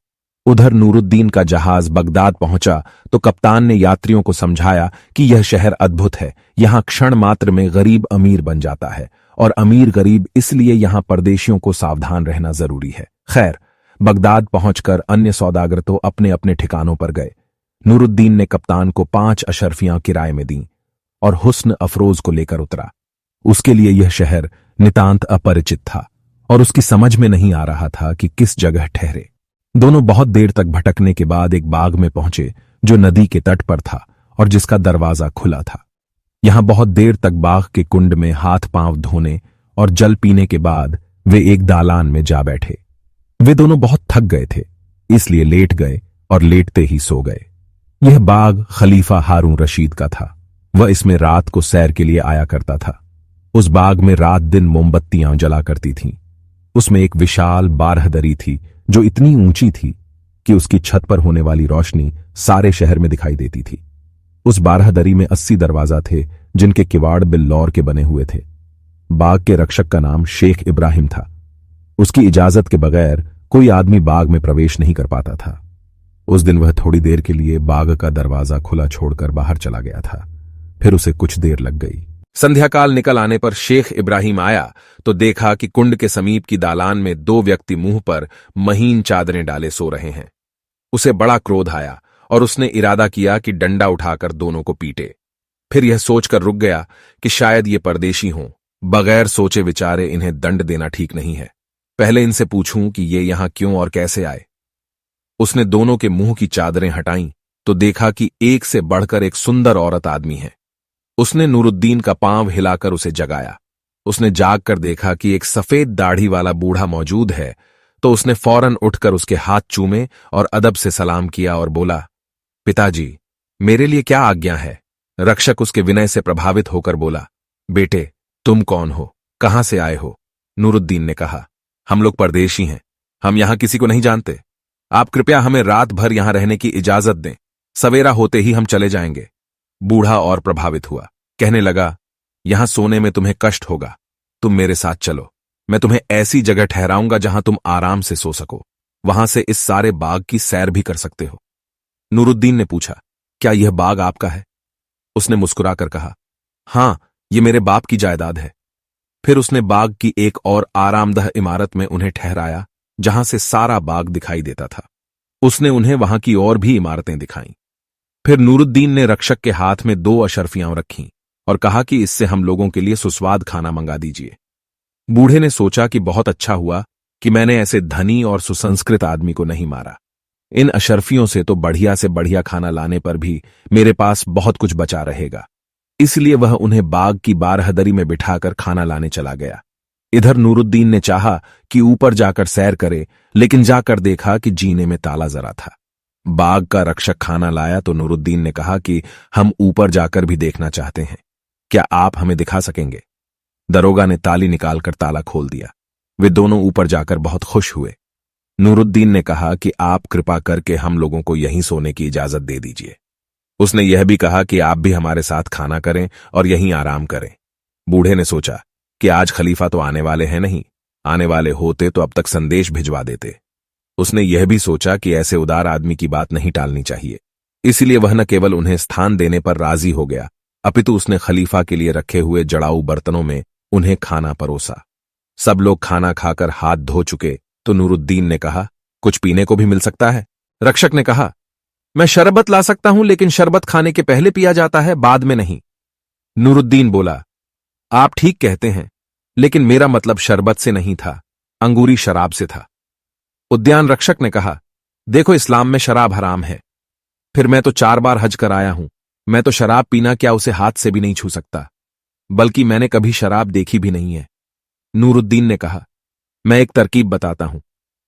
उधर नूरुद्दीन का जहाज बगदाद पहुंचा तो कप्तान ने यात्रियों को समझाया कि यह शहर अद्भुत है, यहां क्षण मात्र में गरीब अमीर बन जाता है और अमीर गरीब, इसलिए यहां परदेशियों को सावधान रहना जरूरी है। खैर, बगदाद पहुंचकर अन्य सौदागर तो अपने अपने ठिकानों पर गए। नूरुद्दीन ने कप्तान को 5 अशर्फियां किराए में दी और हुस्न अफरोज को लेकर उतरा। उसके लिए यह शहर नितांत अपरिचित था और उसकी समझ में नहीं आ रहा था कि किस जगह ठहरे। दोनों बहुत देर तक भटकने के बाद एक बाग में पहुंचे जो नदी के तट पर था और जिसका दरवाजा खुला था। यहां बहुत देर तक बाग के कुंड में हाथ पांव धोने और जल पीने के बाद वे एक दालान में जा बैठे। वे दोनों बहुत थक गए थे, इसलिए लेट गए और लेटते ही सो गए। यह बाग खलीफा हारून रशीद का था। वह इसमें रात को सैर के लिए आया करता था। उस बाग में रात दिन मोमबत्तियां जला करती थीं। उसमें एक विशाल बारहदरी थी जो इतनी ऊंची थी कि उसकी छत पर होने वाली रोशनी सारे शहर में दिखाई देती थी। उस बारहदरी में 80 दरवाजा थे जिनके किवाड़ बिल्लौर के बने हुए थे। बाग के रक्षक का नाम शेख इब्राहिम था। उसकी इजाजत के बगैर कोई आदमी बाग में प्रवेश नहीं कर पाता था। उस दिन वह थोड़ी देर के लिए बाग का दरवाजा खुला छोड़कर बाहर चला गया था। फिर उसे कुछ देर लग गई। संध्याकाल निकल आने पर शेख इब्राहिम आया तो देखा कि कुंड के समीप की दालान में 2 व्यक्ति मुंह पर महीन चादरें डाले सो रहे हैं। उसे बड़ा क्रोध आया और उसने इरादा किया कि डंडा उठाकर दोनों को पीटे। फिर यह सोचकर रुक गया कि शायद ये परदेशी हों। बगैर सोचे विचारे इन्हें दंड देना ठीक नहीं है। पहले इनसे पूछूं कि ये यहां क्यों और कैसे आए। उसने दोनों के मुंह की चादरें हटाईं तो देखा कि एक से बढ़कर एक सुंदर औरत आदमी है। उसने नूरुद्दीन का पांव हिलाकर उसे जगाया। उसने जाग कर देखा कि एक सफेद दाढ़ी वाला बूढ़ा मौजूद है तो उसने फौरन उठकर उसके हाथ चूमे और अदब से सलाम किया और बोला, पिताजी, मेरे लिए क्या आज्ञा है? रक्षक उसके विनय से प्रभावित होकर बोला, बेटे, तुम कौन हो? कहां से आए हो? नूरुद्दीन ने कहा, हम लोग परदेशी हैं। हम यहां किसी को नहीं जानते। आप कृपया हमें रात भर यहां रहने की इजाजत दें। सवेरा होते ही हम चले जाएंगे। बूढ़ा और प्रभावित हुआ। कहने लगा, यहां सोने में तुम्हें कष्ट होगा। तुम मेरे साथ चलो। मैं तुम्हें ऐसी जगह ठहराऊंगा जहां तुम आराम से सो सको। वहां से इस सारे बाग की सैर भी कर सकते हो। नूरुद्दीन ने पूछा, क्या यह बाग आपका है? उसने मुस्कुराकर कहा, हां, यह मेरे बाप की जायदाद है। फिर उसने बाग की एक और आरामदह इमारत में उन्हें ठहराया जहां से सारा बाग दिखाई देता था। उसने उन्हें वहां की और भी इमारतें दिखाईं। फिर नूरुद्दीन ने रक्षक के हाथ में 2 अशर्फियां रखीं और कहा कि इससे हम लोगों के लिए सुस्वाद खाना मंगा दीजिए। बूढ़े ने सोचा कि बहुत अच्छा हुआ कि मैंने ऐसे धनी और सुसंस्कृत आदमी को नहीं मारा। इन अशर्फियों से तो बढ़िया से बढ़िया खाना लाने पर भी मेरे पास बहुत कुछ बचा रहेगा। इसलिए वह उन्हें बाग की बारहदरी में बिठाकर खाना लाने चला गया। इधर नूरुद्दीन ने चाहा कि ऊपर जाकर सैर करे, लेकिन जाकर देखा कि जीने में ताला जरा था। बाग का रक्षक खाना लाया तो नूरुद्दीन ने कहा कि हम ऊपर जाकर भी देखना चाहते हैं। क्या आप हमें दिखा सकेंगे? दरोगा ने ताली निकालकर ताला खोल दिया। वे दोनों ऊपर जाकर बहुत खुश हुए। नूरुद्दीन ने कहा कि आप कृपा करके हम लोगों को यहीं सोने की इजाजत दे दीजिए। उसने यह भी कहा कि आप भी हमारे साथ खाना करें और यहीं आराम करें। बूढ़े ने सोचा कि आज खलीफा तो आने वाले हैं नहीं, आने वाले होते तो अब तक संदेश भिजवा देते। उसने यह भी सोचा कि ऐसे उदार आदमी की बात नहीं टालनी चाहिए, इसलिए वह न केवल उन्हें स्थान देने पर राजी हो गया, अपितु उसने खलीफा के लिए रखे हुए जड़ाऊ बर्तनों में उन्हें खाना परोसा। सब लोग खाना खाकर हाथ धो चुके तो नूरुद्दीन ने कहा, कुछ पीने को भी मिल सकता है? रक्षक ने कहा, मैं शरबत ला सकता हूं, लेकिन शरबत खाने के पहले पिया जाता है, बाद में नहीं। नूरुद्दीन बोला, आप ठीक कहते हैं, लेकिन मेरा मतलब शरबत से नहीं था, अंगूरी शराब से था। उद्यान रक्षक ने कहा, देखो इस्लाम में शराब हराम है। फिर मैं तो 4 बार हज कर आया हूं, मैं तो शराब पीना क्या उसे हाथ से भी नहीं छू सकता, बल्कि मैंने कभी शराब देखी भी नहीं है। नूरुद्दीन ने कहा, मैं एक तरकीब बताता हूं।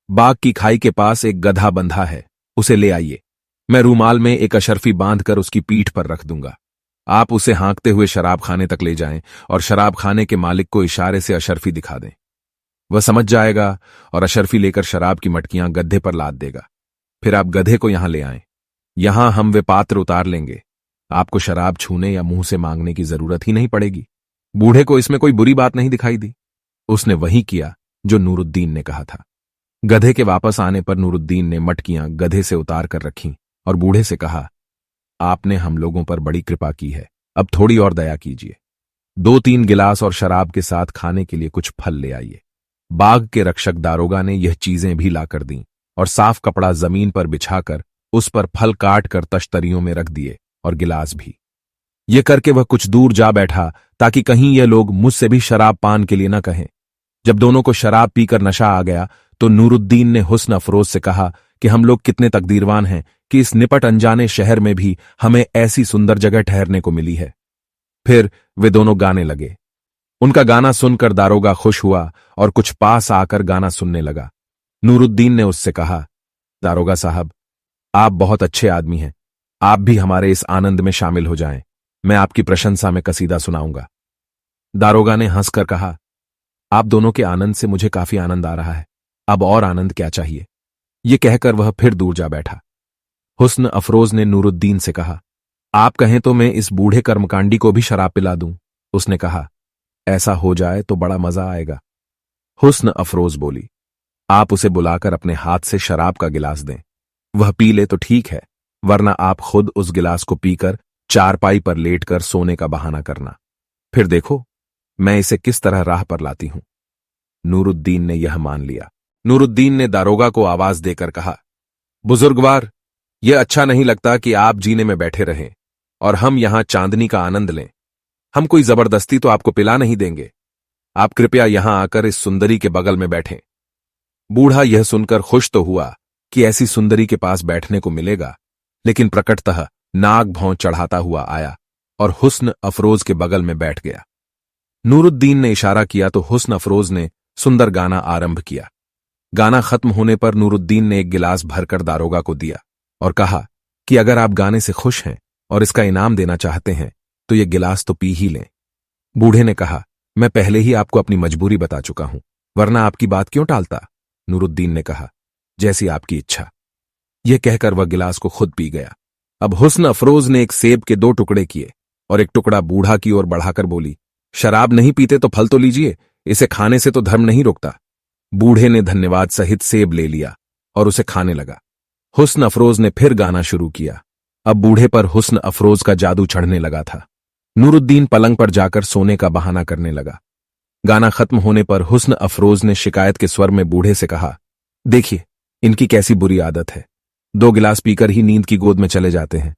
बाग की खाई के पास एक गधा बंधा है, उसे ले आइए। मैं रूमाल में एक अशर्फी बांधकर उसकी पीठ पर रख दूंगा। आप उसे हाँकते हुए शराब खाने तक ले जाएं और शराब खाने के मालिक को इशारे से अशर्फी दिखा दें। वह समझ जाएगा और अशर्फी लेकर शराब की मटकियां गड्ढे पर लाद देगा। फिर आप गधे को यहां ले आएं। यहां हम वे पात्र उतार लेंगे। आपको शराब छूने या मुंह से मांगने की जरूरत ही नहीं पड़ेगी। बूढ़े को इसमें कोई बुरी बात नहीं दिखाई दी। उसने वही किया जो नूरुद्दीन ने कहा था। गधे के वापस आने पर नूरुद्दीन ने मटकियां गधे से उतार कर रखीं और बूढ़े से कहा, आपने हम लोगों पर बड़ी कृपा की है, अब थोड़ी और दया कीजिए। 2-3 गिलास और शराब के साथ खाने के लिए कुछ फल ले आइए। बाग के रक्षक दारोगा ने यह चीजें भी लाकर दीं और साफ कपड़ा जमीन पर बिछाकर उस पर फल काट कर तश्तरियों में रख दिए और गिलास भी। ये करके वह कुछ दूर जा बैठा ताकि कहीं ये लोग मुझसे भी शराब पान के लिए न कहें। जब दोनों को शराब पीकर नशा आ गया तो नूरुद्दीन ने हुस्न अफरोज से कहा कि हम लोग कितने तकदीरवान हैं कि इस निपट अनजाने शहर में भी हमें ऐसी सुंदर जगह ठहरने को मिली है। फिर वे दोनों गाने लगे। उनका गाना सुनकर दारोगा खुश हुआ और कुछ पास आकर गाना सुनने लगा। नूरुद्दीन ने उससे कहा, दारोगा साहब, आप बहुत अच्छे आदमी हैं, आप भी हमारे इस आनंद में शामिल हो जाएं। मैं आपकी प्रशंसा में कसीदा सुनाऊंगा। दारोगा ने हंसकर कहा, आप दोनों के आनंद से मुझे काफी आनंद आ रहा है, अब और आनंद क्या चाहिए। ये कहकर वह फिर दूर जा बैठा। हुस्न अफरोज ने नूरुद्दीन से कहा, आप कहें तो मैं इस बूढ़े कर्मकांडी को भी शराब पिला दूं। उसने कहा, ऐसा हो जाए तो बड़ा मजा आएगा। हुस्न अफरोज बोली, आप उसे बुलाकर अपने हाथ से शराब का गिलास दें। वह पी ले तो ठीक है, वरना आप खुद उस गिलास को पीकर चारपाई पर लेटकर सोने का बहाना करना। फिर देखो मैं इसे किस तरह राह पर लाती हूं। नूरुद्दीन ने यह मान लिया। नूरुद्दीन ने दारोगा को आवाज देकर कहा, बुजुर्गवार, यह अच्छा नहीं लगता कि आप जीने में बैठे रहें और हम यहां चांदनी का आनंद लें। हम कोई जबरदस्ती तो आपको पिला नहीं देंगे। आप कृपया यहां आकर इस सुंदरी के बगल में बैठें। बूढ़ा यह सुनकर खुश तो हुआ कि ऐसी सुंदरी के पास बैठने को मिलेगा, लेकिन प्रकटतः नाग भौं चढ़ाता हुआ आया और हुस्न अफरोज के बगल में बैठ गया। नूरुद्दीन ने इशारा किया तो हुस्न अफरोज ने सुंदर गाना आरंभ किया। गाना खत्म होने पर नूरुद्दीन ने एक गिलास भरकर दारोगा को दिया और कहा कि अगर आप गाने से खुश हैं और इसका इनाम देना चाहते हैं तो यह गिलास तो पी ही लें। बूढ़े ने कहा, मैं पहले ही आपको अपनी मजबूरी बता चुका हूं, वरना आपकी बात क्यों टालता। नूरुद्दीन ने कहा, जैसी आपकी इच्छा। यह कहकर वह गिलास को खुद पी गया। अब हुस्न अफरोज ने एक सेब के 2 टुकड़े किए और एक टुकड़ा बूढ़ा की ओर बढ़ाकर बोली, शराब नहीं पीते तो फल तो लीजिए, इसे खाने से तो धर्म नहीं रोकता। बूढ़े ने धन्यवाद सहित सेब ले लिया और उसे खाने लगा। हुस्न अफरोज ने फिर गाना शुरू किया। अब बूढ़े पर हुस्न अफरोज का जादू चढ़ने लगा था। नूरुद्दीन पलंग पर जाकर सोने का बहाना करने लगा। गाना खत्म होने पर हुस्न अफरोज ने शिकायत के स्वर में बूढ़े से कहा, देखिए इनकी कैसी बुरी आदत है, 2 गिलास पीकर ही नींद की गोद में चले जाते हैं।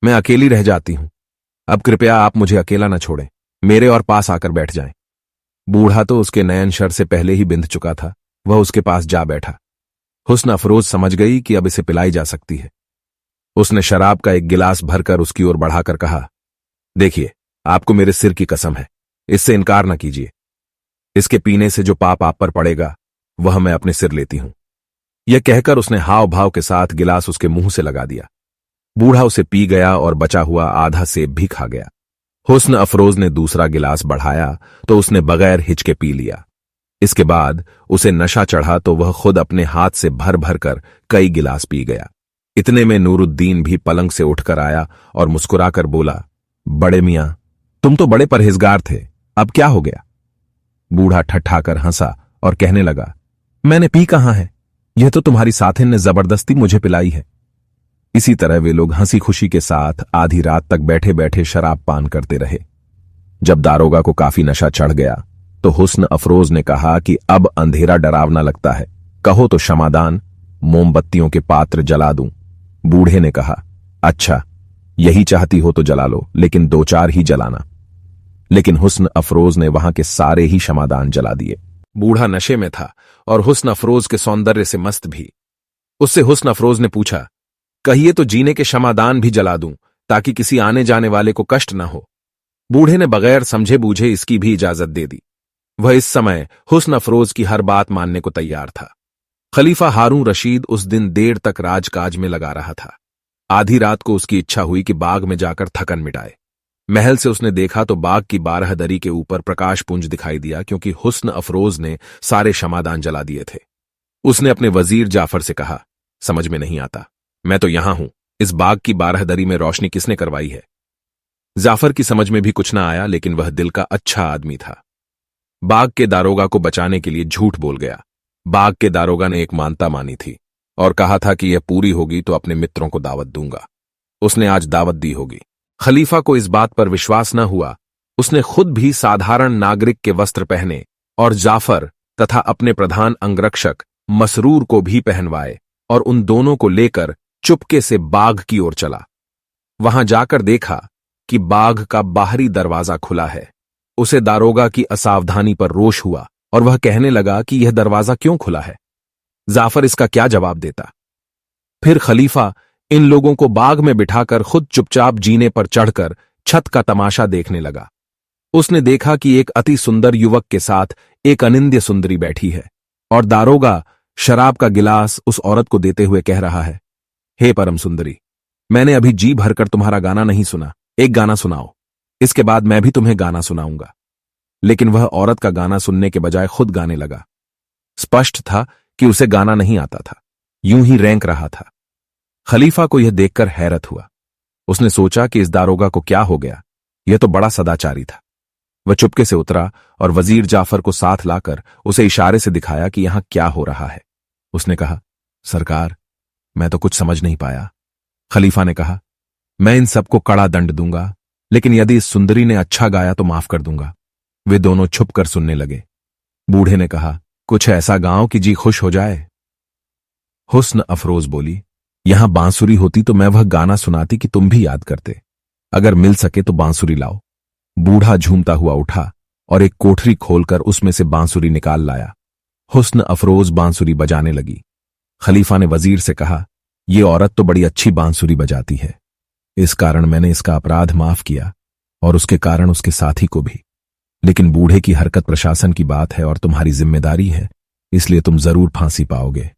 मैं अकेली रह जाती हूं। अब कृपया आप मुझे अकेला न छोड़ें, मेरे और पास आकर बैठ जाएं। बूढ़ा तो उसके नयन शर से पहले ही बिंध चुका था। वह उसके पास जा बैठा। हुस्न अफरोज समझ गई कि अब इसे पिलाई जा सकती है। उसने शराब का एक गिलास भरकर उसकी ओर बढ़ाकर कहा, देखिए आपको मेरे सिर की कसम है, इससे इनकार न कीजिए। इसके पीने से जो पाप आप पर पड़ेगा वह मैं अपने सिर लेती हूं। यह कहकर उसने हाव भाव के साथ गिलास उसके मुंह से लगा दिया। बूढ़ा उसे पी गया और बचा हुआ आधा सेब भी खा गया। हुस्न अफरोज ने दूसरा गिलास बढ़ाया तो उसने बगैर हिचके पी लिया। इसके बाद उसे नशा चढ़ा तो वह खुद अपने हाथ से भर भर कर कई गिलास पी गया। इतने में नूरुद्दीन भी पलंग से उठकर आया और मुस्कुराकर बोला, बड़े मियां, तुम तो बड़े परहेजगार थे, अब क्या हो गया? बूढ़ा ठट्ठाकर हंसा और कहने लगा, मैंने पी कहां है, यह तो तुम्हारी साथिन ने जबरदस्ती मुझे पिलाई है। इसी तरह वे लोग हंसी खुशी के साथ आधी रात तक बैठे बैठे शराब पान करते रहे। जब दारोगा को काफी नशा चढ़ गया तो हुस्न अफरोज ने कहा कि अब अंधेरा डरावना लगता है, कहो तो क्षमादान, मोमबत्तियों के पात्र जला दूं। बूढ़े ने कहा, अच्छा, यही चाहती हो तो जला लो, लेकिन 2-4 ही जलाना। लेकिन हुस्न अफरोज ने वहां के सारे ही क्षमादान जला दिए। बूढ़ा नशे में था और हुस्न अफरोज के सौंदर्य से मस्त भी। उससे हुस्न अफरोज ने पूछा, कहिए तो जीने के क्षमादान भी जला दूं ताकि किसी आने जाने वाले को कष्ट न हो। बूढ़े ने बगैर समझे बूझे इसकी भी इजाजत दे दी। वह इस समय हुस्न अफरोज की हर बात मानने को तैयार था। खलीफा हारून रशीद उस दिन देर तक राजकाज में लगा रहा था। आधी रात को उसकी इच्छा हुई कि बाग में जाकर थकन मिटाए। महल से उसने देखा तो बाग की 12 दरी के ऊपर प्रकाश पुंज दिखाई दिया, क्योंकि हुस्न अफरोज ने सारे क्षमादान जला दिए थे। उसने अपने वजीर जाफर से कहा, समझ में नहीं आता, मैं तो यहां हूं, इस बाग की 12 दरी में रोशनी किसने करवाई है? जाफर की समझ में भी कुछ ना आया, लेकिन वह दिल का अच्छा आदमी था। बाग के दारोगा को बचाने के लिए झूठ बोल गया। बाग के दारोगा ने एक मानता मानी थी और कहा था कि यह पूरी होगी तो अपने मित्रों को दावत दूंगा। उसने आज दावत दी होगी। खलीफा को इस बात पर विश्वास न हुआ। उसने खुद भी साधारण नागरिक के वस्त्र पहने और जाफर तथा अपने प्रधान अंगरक्षक मसरूर को भी पहनवाए और उन दोनों को लेकर चुपके से बाग की ओर चला। वहां जाकर देखा कि बाग का बाहरी दरवाजा खुला है। उसे दारोगा की असावधानी पर रोष हुआ और वह कहने लगा कि यह दरवाजा क्यों खुला है। जाफर इसका क्या जवाब देता? फिर खलीफा इन लोगों को बाग में बिठाकर खुद चुपचाप जीने पर चढ़कर छत का तमाशा देखने लगा। उसने देखा कि एक अति सुंदर युवक के साथ एक अनिंद्य सुंदरी बैठी है और दारोगा शराब का गिलास उस औरत को देते हुए कह रहा है, हे परम सुंदरी, मैंने अभी जी भरकर तुम्हारा गाना नहीं सुना, एक गाना सुनाओ, इसके बाद मैं भी तुम्हें गाना सुनाऊंगा। लेकिन वह औरत का गाना सुनने के बजाय खुद गाने लगा। स्पष्ट था कि उसे गाना नहीं आता था, यूं ही रैंक रहा था। खलीफा को यह देखकर हैरत हुआ। उसने सोचा कि इस दारोगा को क्या हो गया, यह तो बड़ा सदाचारी था। वह चुपके से उतरा और वजीर जाफर को साथ लाकर उसे इशारे से दिखाया कि यहां क्या हो रहा है। उसने कहा, सरकार, मैं तो कुछ समझ नहीं पाया। खलीफा ने कहा, मैं इन सबको कड़ा दंड दूंगा, लेकिन यदि इस सुंदरी ने अच्छा गाया तो माफ कर दूंगा। वे दोनों छुप कर सुनने लगे। बूढ़े ने कहा, कुछ ऐसा गाओ कि जी खुश हो जाए। हुस्न अफरोज बोली, यहां बांसुरी होती तो मैं वह गाना सुनाती कि तुम भी याद करते। अगर मिल सके तो बांसुरी लाओ। बूढ़ा झूमता हुआ उठा और एक कोठरी खोलकर उसमें से बांसुरी निकाल लाया। हुस्न अफरोज बांसुरी बजाने लगी। खलीफा ने वजीर से कहा, यह औरत तो बड़ी अच्छी बांसुरी बजाती है, इस कारण मैंने इसका अपराध माफ किया और उसके कारण उसके साथी को भी। लेकिन बूढ़े की हरकत प्रशासन की बात है और तुम्हारी जिम्मेदारी है, इसलिए तुम जरूर फांसी पाओगे।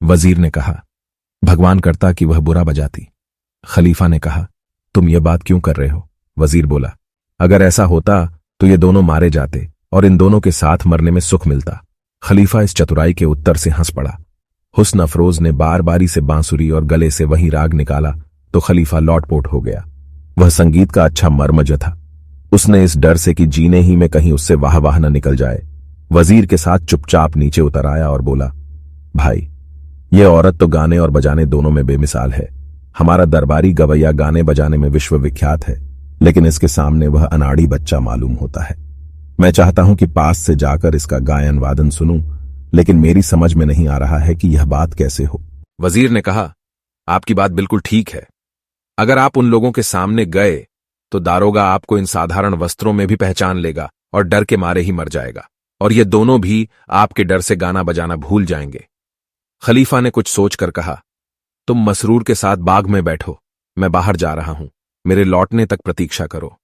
वजीर ने कहा, भगवान करता कि वह बुरा बजाती। खलीफा ने कहा, तुम यह बात क्यों कर रहे हो? वजीर बोला, अगर ऐसा होता तो ये दोनों मारे जाते और इन दोनों के साथ मरने में सुख मिलता। खलीफा इस चतुराई के उत्तर से हंस पड़ा। हुस्न अफरोज ने बार बारी से बांसुरी और गले से वही राग निकाला तो खलीफा लौटपोट हो गया। वह संगीत का अच्छा मर्मज्ञ था। उसने इस डर से कि जीने ही में कहीं उससे वाह वाह न निकल जाए, वजीर के साथ चुपचाप नीचे उतर आया और बोला, भाई, यह औरत तो गाने और बजाने दोनों में बेमिसाल है। हमारा दरबारी गवैया गाने बजाने में विश्वविख्यात है, लेकिन इसके सामने वह अनाड़ी बच्चा मालूम होता है। मैं चाहता हूं कि पास से जाकर इसका गायन वादन सुनूं, लेकिन मेरी समझ में नहीं आ रहा है कि यह बात कैसे हो। वजीर ने कहा, आपकी बात बिल्कुल ठीक है। अगर आप उन लोगों के सामने गए तो दारोगा आपको इन साधारण वस्त्रों में भी पहचान लेगा और डर के मारे ही मर जाएगा, और ये दोनों भी आपके डर से गाना बजाना भूल जाएंगे। खलीफा ने कुछ सोचकर कहा, तुम मसरूर के साथ बाग में बैठो, मैं बाहर जा रहा हूं, मेरे लौटने तक प्रतीक्षा करो।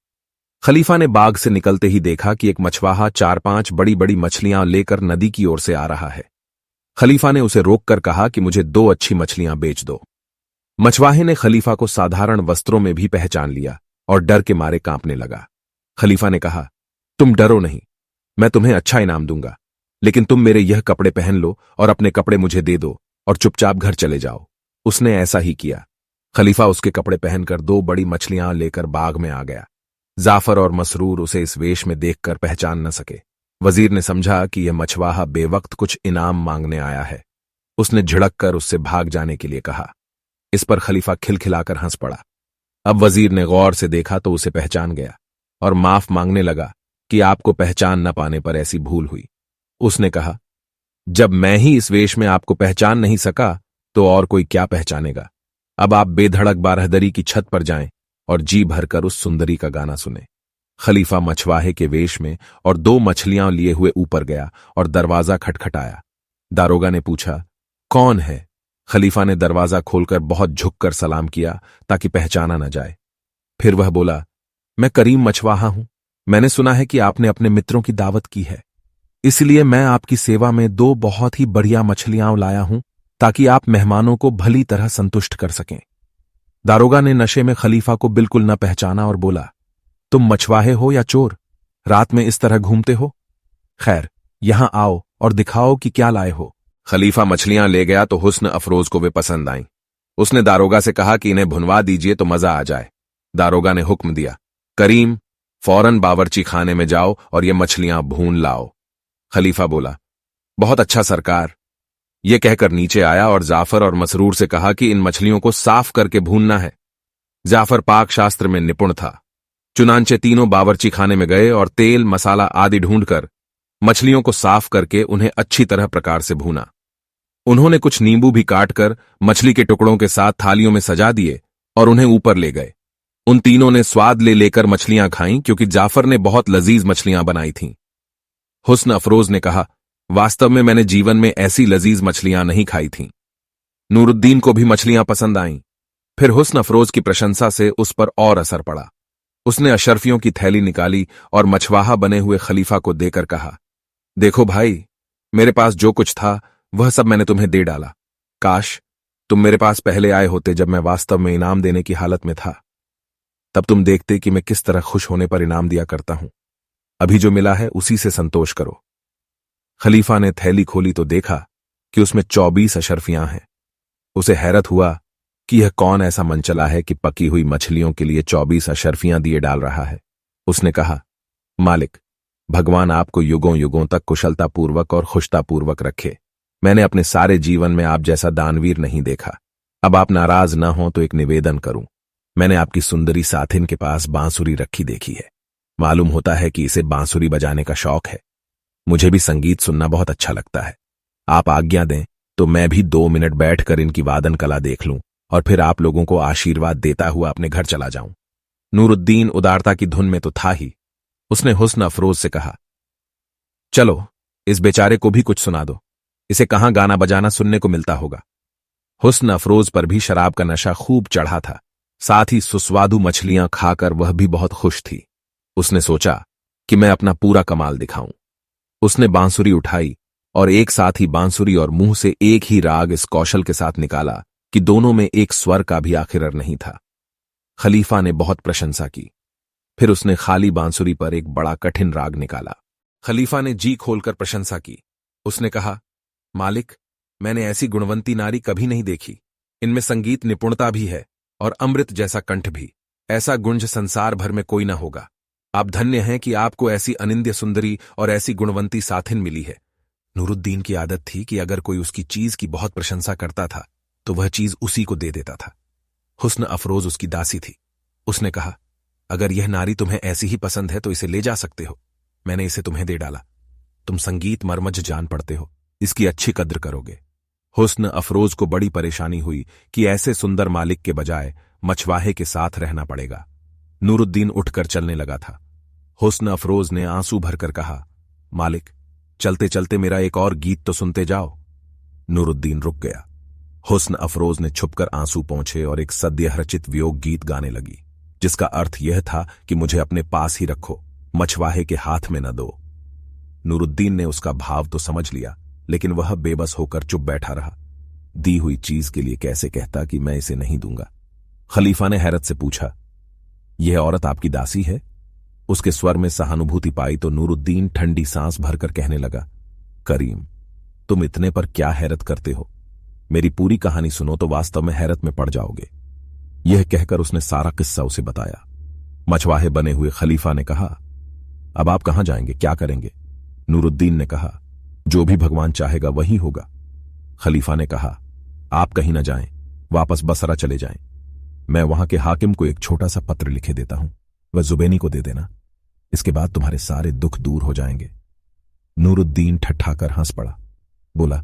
खलीफा ने बाग से निकलते ही देखा कि एक मछुआरा 4-5 बड़ी बड़ी मछलियां लेकर नदी की ओर से आ रहा है। खलीफा ने उसे रोककर कहा कि मुझे 2 अच्छी मछलियां बेच दो। मछुआरे ने खलीफा को साधारण वस्त्रों में भी पहचान लिया और डर के मारे कांपने लगा। खलीफा ने कहा, तुम डरो नहीं, मैं तुम्हें अच्छा इनाम दूंगा, लेकिन तुम मेरे यह कपड़े पहन लो और अपने कपड़े मुझे दे दो और चुपचाप घर चले जाओ। उसने ऐसा ही किया। खलीफा उसके कपड़े पहनकर 2 बड़ी मछलियां लेकर बाग में आ गया। जाफर और मसरूर उसे इस वेश में देखकर पहचान न सके। वजीर ने समझा कि यह मछवाहा बेवक्त कुछ इनाम मांगने आया है। उसने झिड़क कर उससे भाग जाने के लिए कहा। इस पर खलीफा खिलखिलाकर हंस पड़ा। अब वजीर ने गौर से देखा तो उसे पहचान गया और माफ मांगने लगा कि आपको पहचान न पाने पर ऐसी भूल हुई। उसने कहा, जब मैं ही इस वेश में आपको पहचान नहीं सका तो और कोई क्या पहचानेगा। अब आप बेधड़क बारहदरी की छत पर जाएं और जी भरकर उस सुंदरी का गाना सुने। खलीफा मछवाहे के वेश में और 2 मछलियां लिए हुए ऊपर गया और दरवाजा खटखटाया। दारोगा ने पूछा, कौन है? खलीफा ने दरवाजा खोलकर बहुत झुककर सलाम किया ताकि पहचाना न जाए। फिर वह बोला, मैं करीम मछवाहा हूं। मैंने सुना है कि आपने अपने मित्रों की दावत की है, इसलिए मैं आपकी सेवा में 2 बहुत ही बढ़िया मछलियां लाया हूं ताकि आप मेहमानों को भली तरह संतुष्ट कर सकें। दारोगा ने नशे में खलीफा को बिल्कुल न पहचाना और बोला, तुम मछवाहे हो या चोर? रात में इस तरह घूमते हो? खैर, यहां आओ और दिखाओ कि क्या लाए हो। खलीफा मछलियां ले गया तो हुस्न अफरोज को वे पसंद आईं। उसने दारोगा से कहा कि इन्हें भुनवा दीजिए तो मजा आ जाए। दारोगा ने हुक्म दिया, करीम, फौरन बावर्ची खाने में जाओ और ये मछलियां भून लाओ। खलीफा बोला, बहुत अच्छा सरकार। ये कहकर नीचे आया और जाफर और मसरूर से कहा कि इन मछलियों को साफ करके भूनना है। जाफर पाक शास्त्र में निपुण था। चुनांचे तीनों बावर्ची खाने में गए और तेल, मसाला आदि ढूंढकर मछलियों को साफ करके उन्हें अच्छी तरह प्रकार से भूना। उन्होंने कुछ नींबू भी काटकर मछली के टुकड़ों के साथ थालियों में सजा दिए और उन्हें ऊपर ले गए। उन तीनों ने स्वाद ले लेकर मछलियां खाईं क्योंकि जाफर ने बहुत लजीज मछलियां बनाई थीं। हुस्न अफरोज ने कहा, वास्तव में मैंने जीवन में ऐसी लजीज मछलियां नहीं खाई थीं। नूरुद्दीन को भी मछलियां पसंद आईं। फिर हुस्न अफरोज की प्रशंसा से उस पर और असर पड़ा। उसने अशरफियों की थैली निकाली और मछवाहा बने हुए खलीफा को देकर कहा, देखो भाई, मेरे पास जो कुछ था वह सब मैंने तुम्हें दे डाला। काश तुम मेरे पास पहले आए होते जब मैं वास्तव में इनाम देने की हालत में था। तब तुम देखते कि मैं किस तरह खुश होने पर इनाम दिया करता हूं। अभी जो मिला है उसी से संतोष करो। खलीफा ने थैली खोली तो देखा कि उसमें 24 अशरफियां हैं। उसे हैरत हुआ कि यह कौन ऐसा मनचला है कि पकी हुई मछलियों के लिए 24 अशरफियां दिए डाल रहा है। उसने कहा, मालिक, भगवान आपको युगों युगों तक कुशलतापूर्वक और खुशतापूर्वक रखे। मैंने अपने सारे जीवन में आप जैसा दानवीर नहीं देखा। अब आप नाराज न हो तो एक निवेदन करूं। मैंने आपकी सुंदरी साथिन के पास बांसुरी रखी देखी है। मालूम होता है कि इसे बांसुरी बजाने का शौक है। मुझे भी संगीत सुनना बहुत अच्छा लगता है। आप आज्ञा दें तो मैं भी 2 मिनट बैठकर इनकी वादन कला देख लूं और फिर आप लोगों को आशीर्वाद देता हुआ अपने घर चला जाऊं। नूरुद्दीन उदारता की धुन में तो था ही। उसने हुस्न अफरोज से कहा, चलो इस बेचारे को भी कुछ सुना दो। इसे कहां गाना बजाना सुनने को मिलता होगा। हुस्न अफरोज पर भी शराब का नशा खूब चढ़ा था। साथ ही सुस्वादु मछलियां खाकर वह भी बहुत खुश थी। उसने सोचा कि मैं अपना पूरा कमाल दिखाऊं। उसने बांसुरी उठाई और एक साथ ही बांसुरी और मुंह से एक ही राग इस कौशल के साथ निकाला कि दोनों में एक स्वर का भी आखिर नहीं था। खलीफा ने बहुत प्रशंसा की। फिर उसने खाली बांसुरी पर एक बड़ा कठिन राग निकाला। खलीफा ने जी खोलकर प्रशंसा की। उसने कहा, मालिक, मैंने ऐसी गुणवंती नारी कभी नहीं देखी। इनमें संगीत निपुणता भी है और अमृत जैसा कंठ भी। ऐसा गुंज संसार भर में कोई न होगा। आप धन्य हैं कि आपको ऐसी अनिंद्य सुंदरी और ऐसी गुणवंती साथिन मिली है। नूरुद्दीन की आदत थी कि अगर कोई उसकी चीज की बहुत प्रशंसा करता था तो वह चीज उसी को दे देता था। हुस्न अफरोज उसकी दासी थी। उसने कहा, अगर यह नारी तुम्हें ऐसी ही पसंद है तो इसे ले जा सकते हो। मैंने इसे तुम्हें दे डाला। तुम संगीत मर्मज्ज जान पड़ते हो, इसकी अच्छी कद्र करोगे। हुस्न अफरोज को बड़ी परेशानी हुई कि ऐसे सुंदर मालिक के बजाय मछवाहे के साथ रहना पड़ेगा। नूरुद्दीन उठकर चलने लगा था। हुस्न अफरोज ने आंसू भरकर कहा, मालिक, चलते चलते मेरा एक और गीत तो सुनते जाओ। नूरुद्दीन रुक गया। हुस्न अफरोज ने छुपकर आंसू पोंछे और एक सद्य रचित वियोग गीत गाने लगी, जिसका अर्थ यह था कि मुझे अपने पास ही रखो, मछवाहे के हाथ में न दो। नूरुद्दीन ने उसका भाव तो समझ लिया, लेकिन वह बेबस होकर चुप बैठा रहा। दी हुई चीज के लिए कैसे कहता कि मैं इसे नहीं दूंगा। खलीफा ने हैरत से पूछा, यह औरत आपकी दासी है? उसके स्वर में सहानुभूति पाई तो नूरुद्दीन ठंडी सांस भरकर कहने लगा, करीम, तुम इतने पर क्या हैरत करते हो? मेरी पूरी कहानी सुनो तो वास्तव में हैरत में पड़ जाओगे। यह कहकर उसने सारा किस्सा उसे बताया। मछवाहे बने हुए खलीफा ने कहा, अब आप कहां जाएंगे, क्या करेंगे? नूरुद्दीन ने कहा, जो भी भगवान चाहेगा वही होगा। खलीफा ने कहा, आप कहीं ना जाएं, वापस बसरा चले जाएं। मैं वहां के हाकिम को एक छोटा सा पत्र लिखे देता हूं, वह जुबैनी को दे देना। इसके बाद तुम्हारे सारे दुख दूर हो जाएंगे। नूरुद्दीन ठट्ठाकर हंस पड़ा, बोला,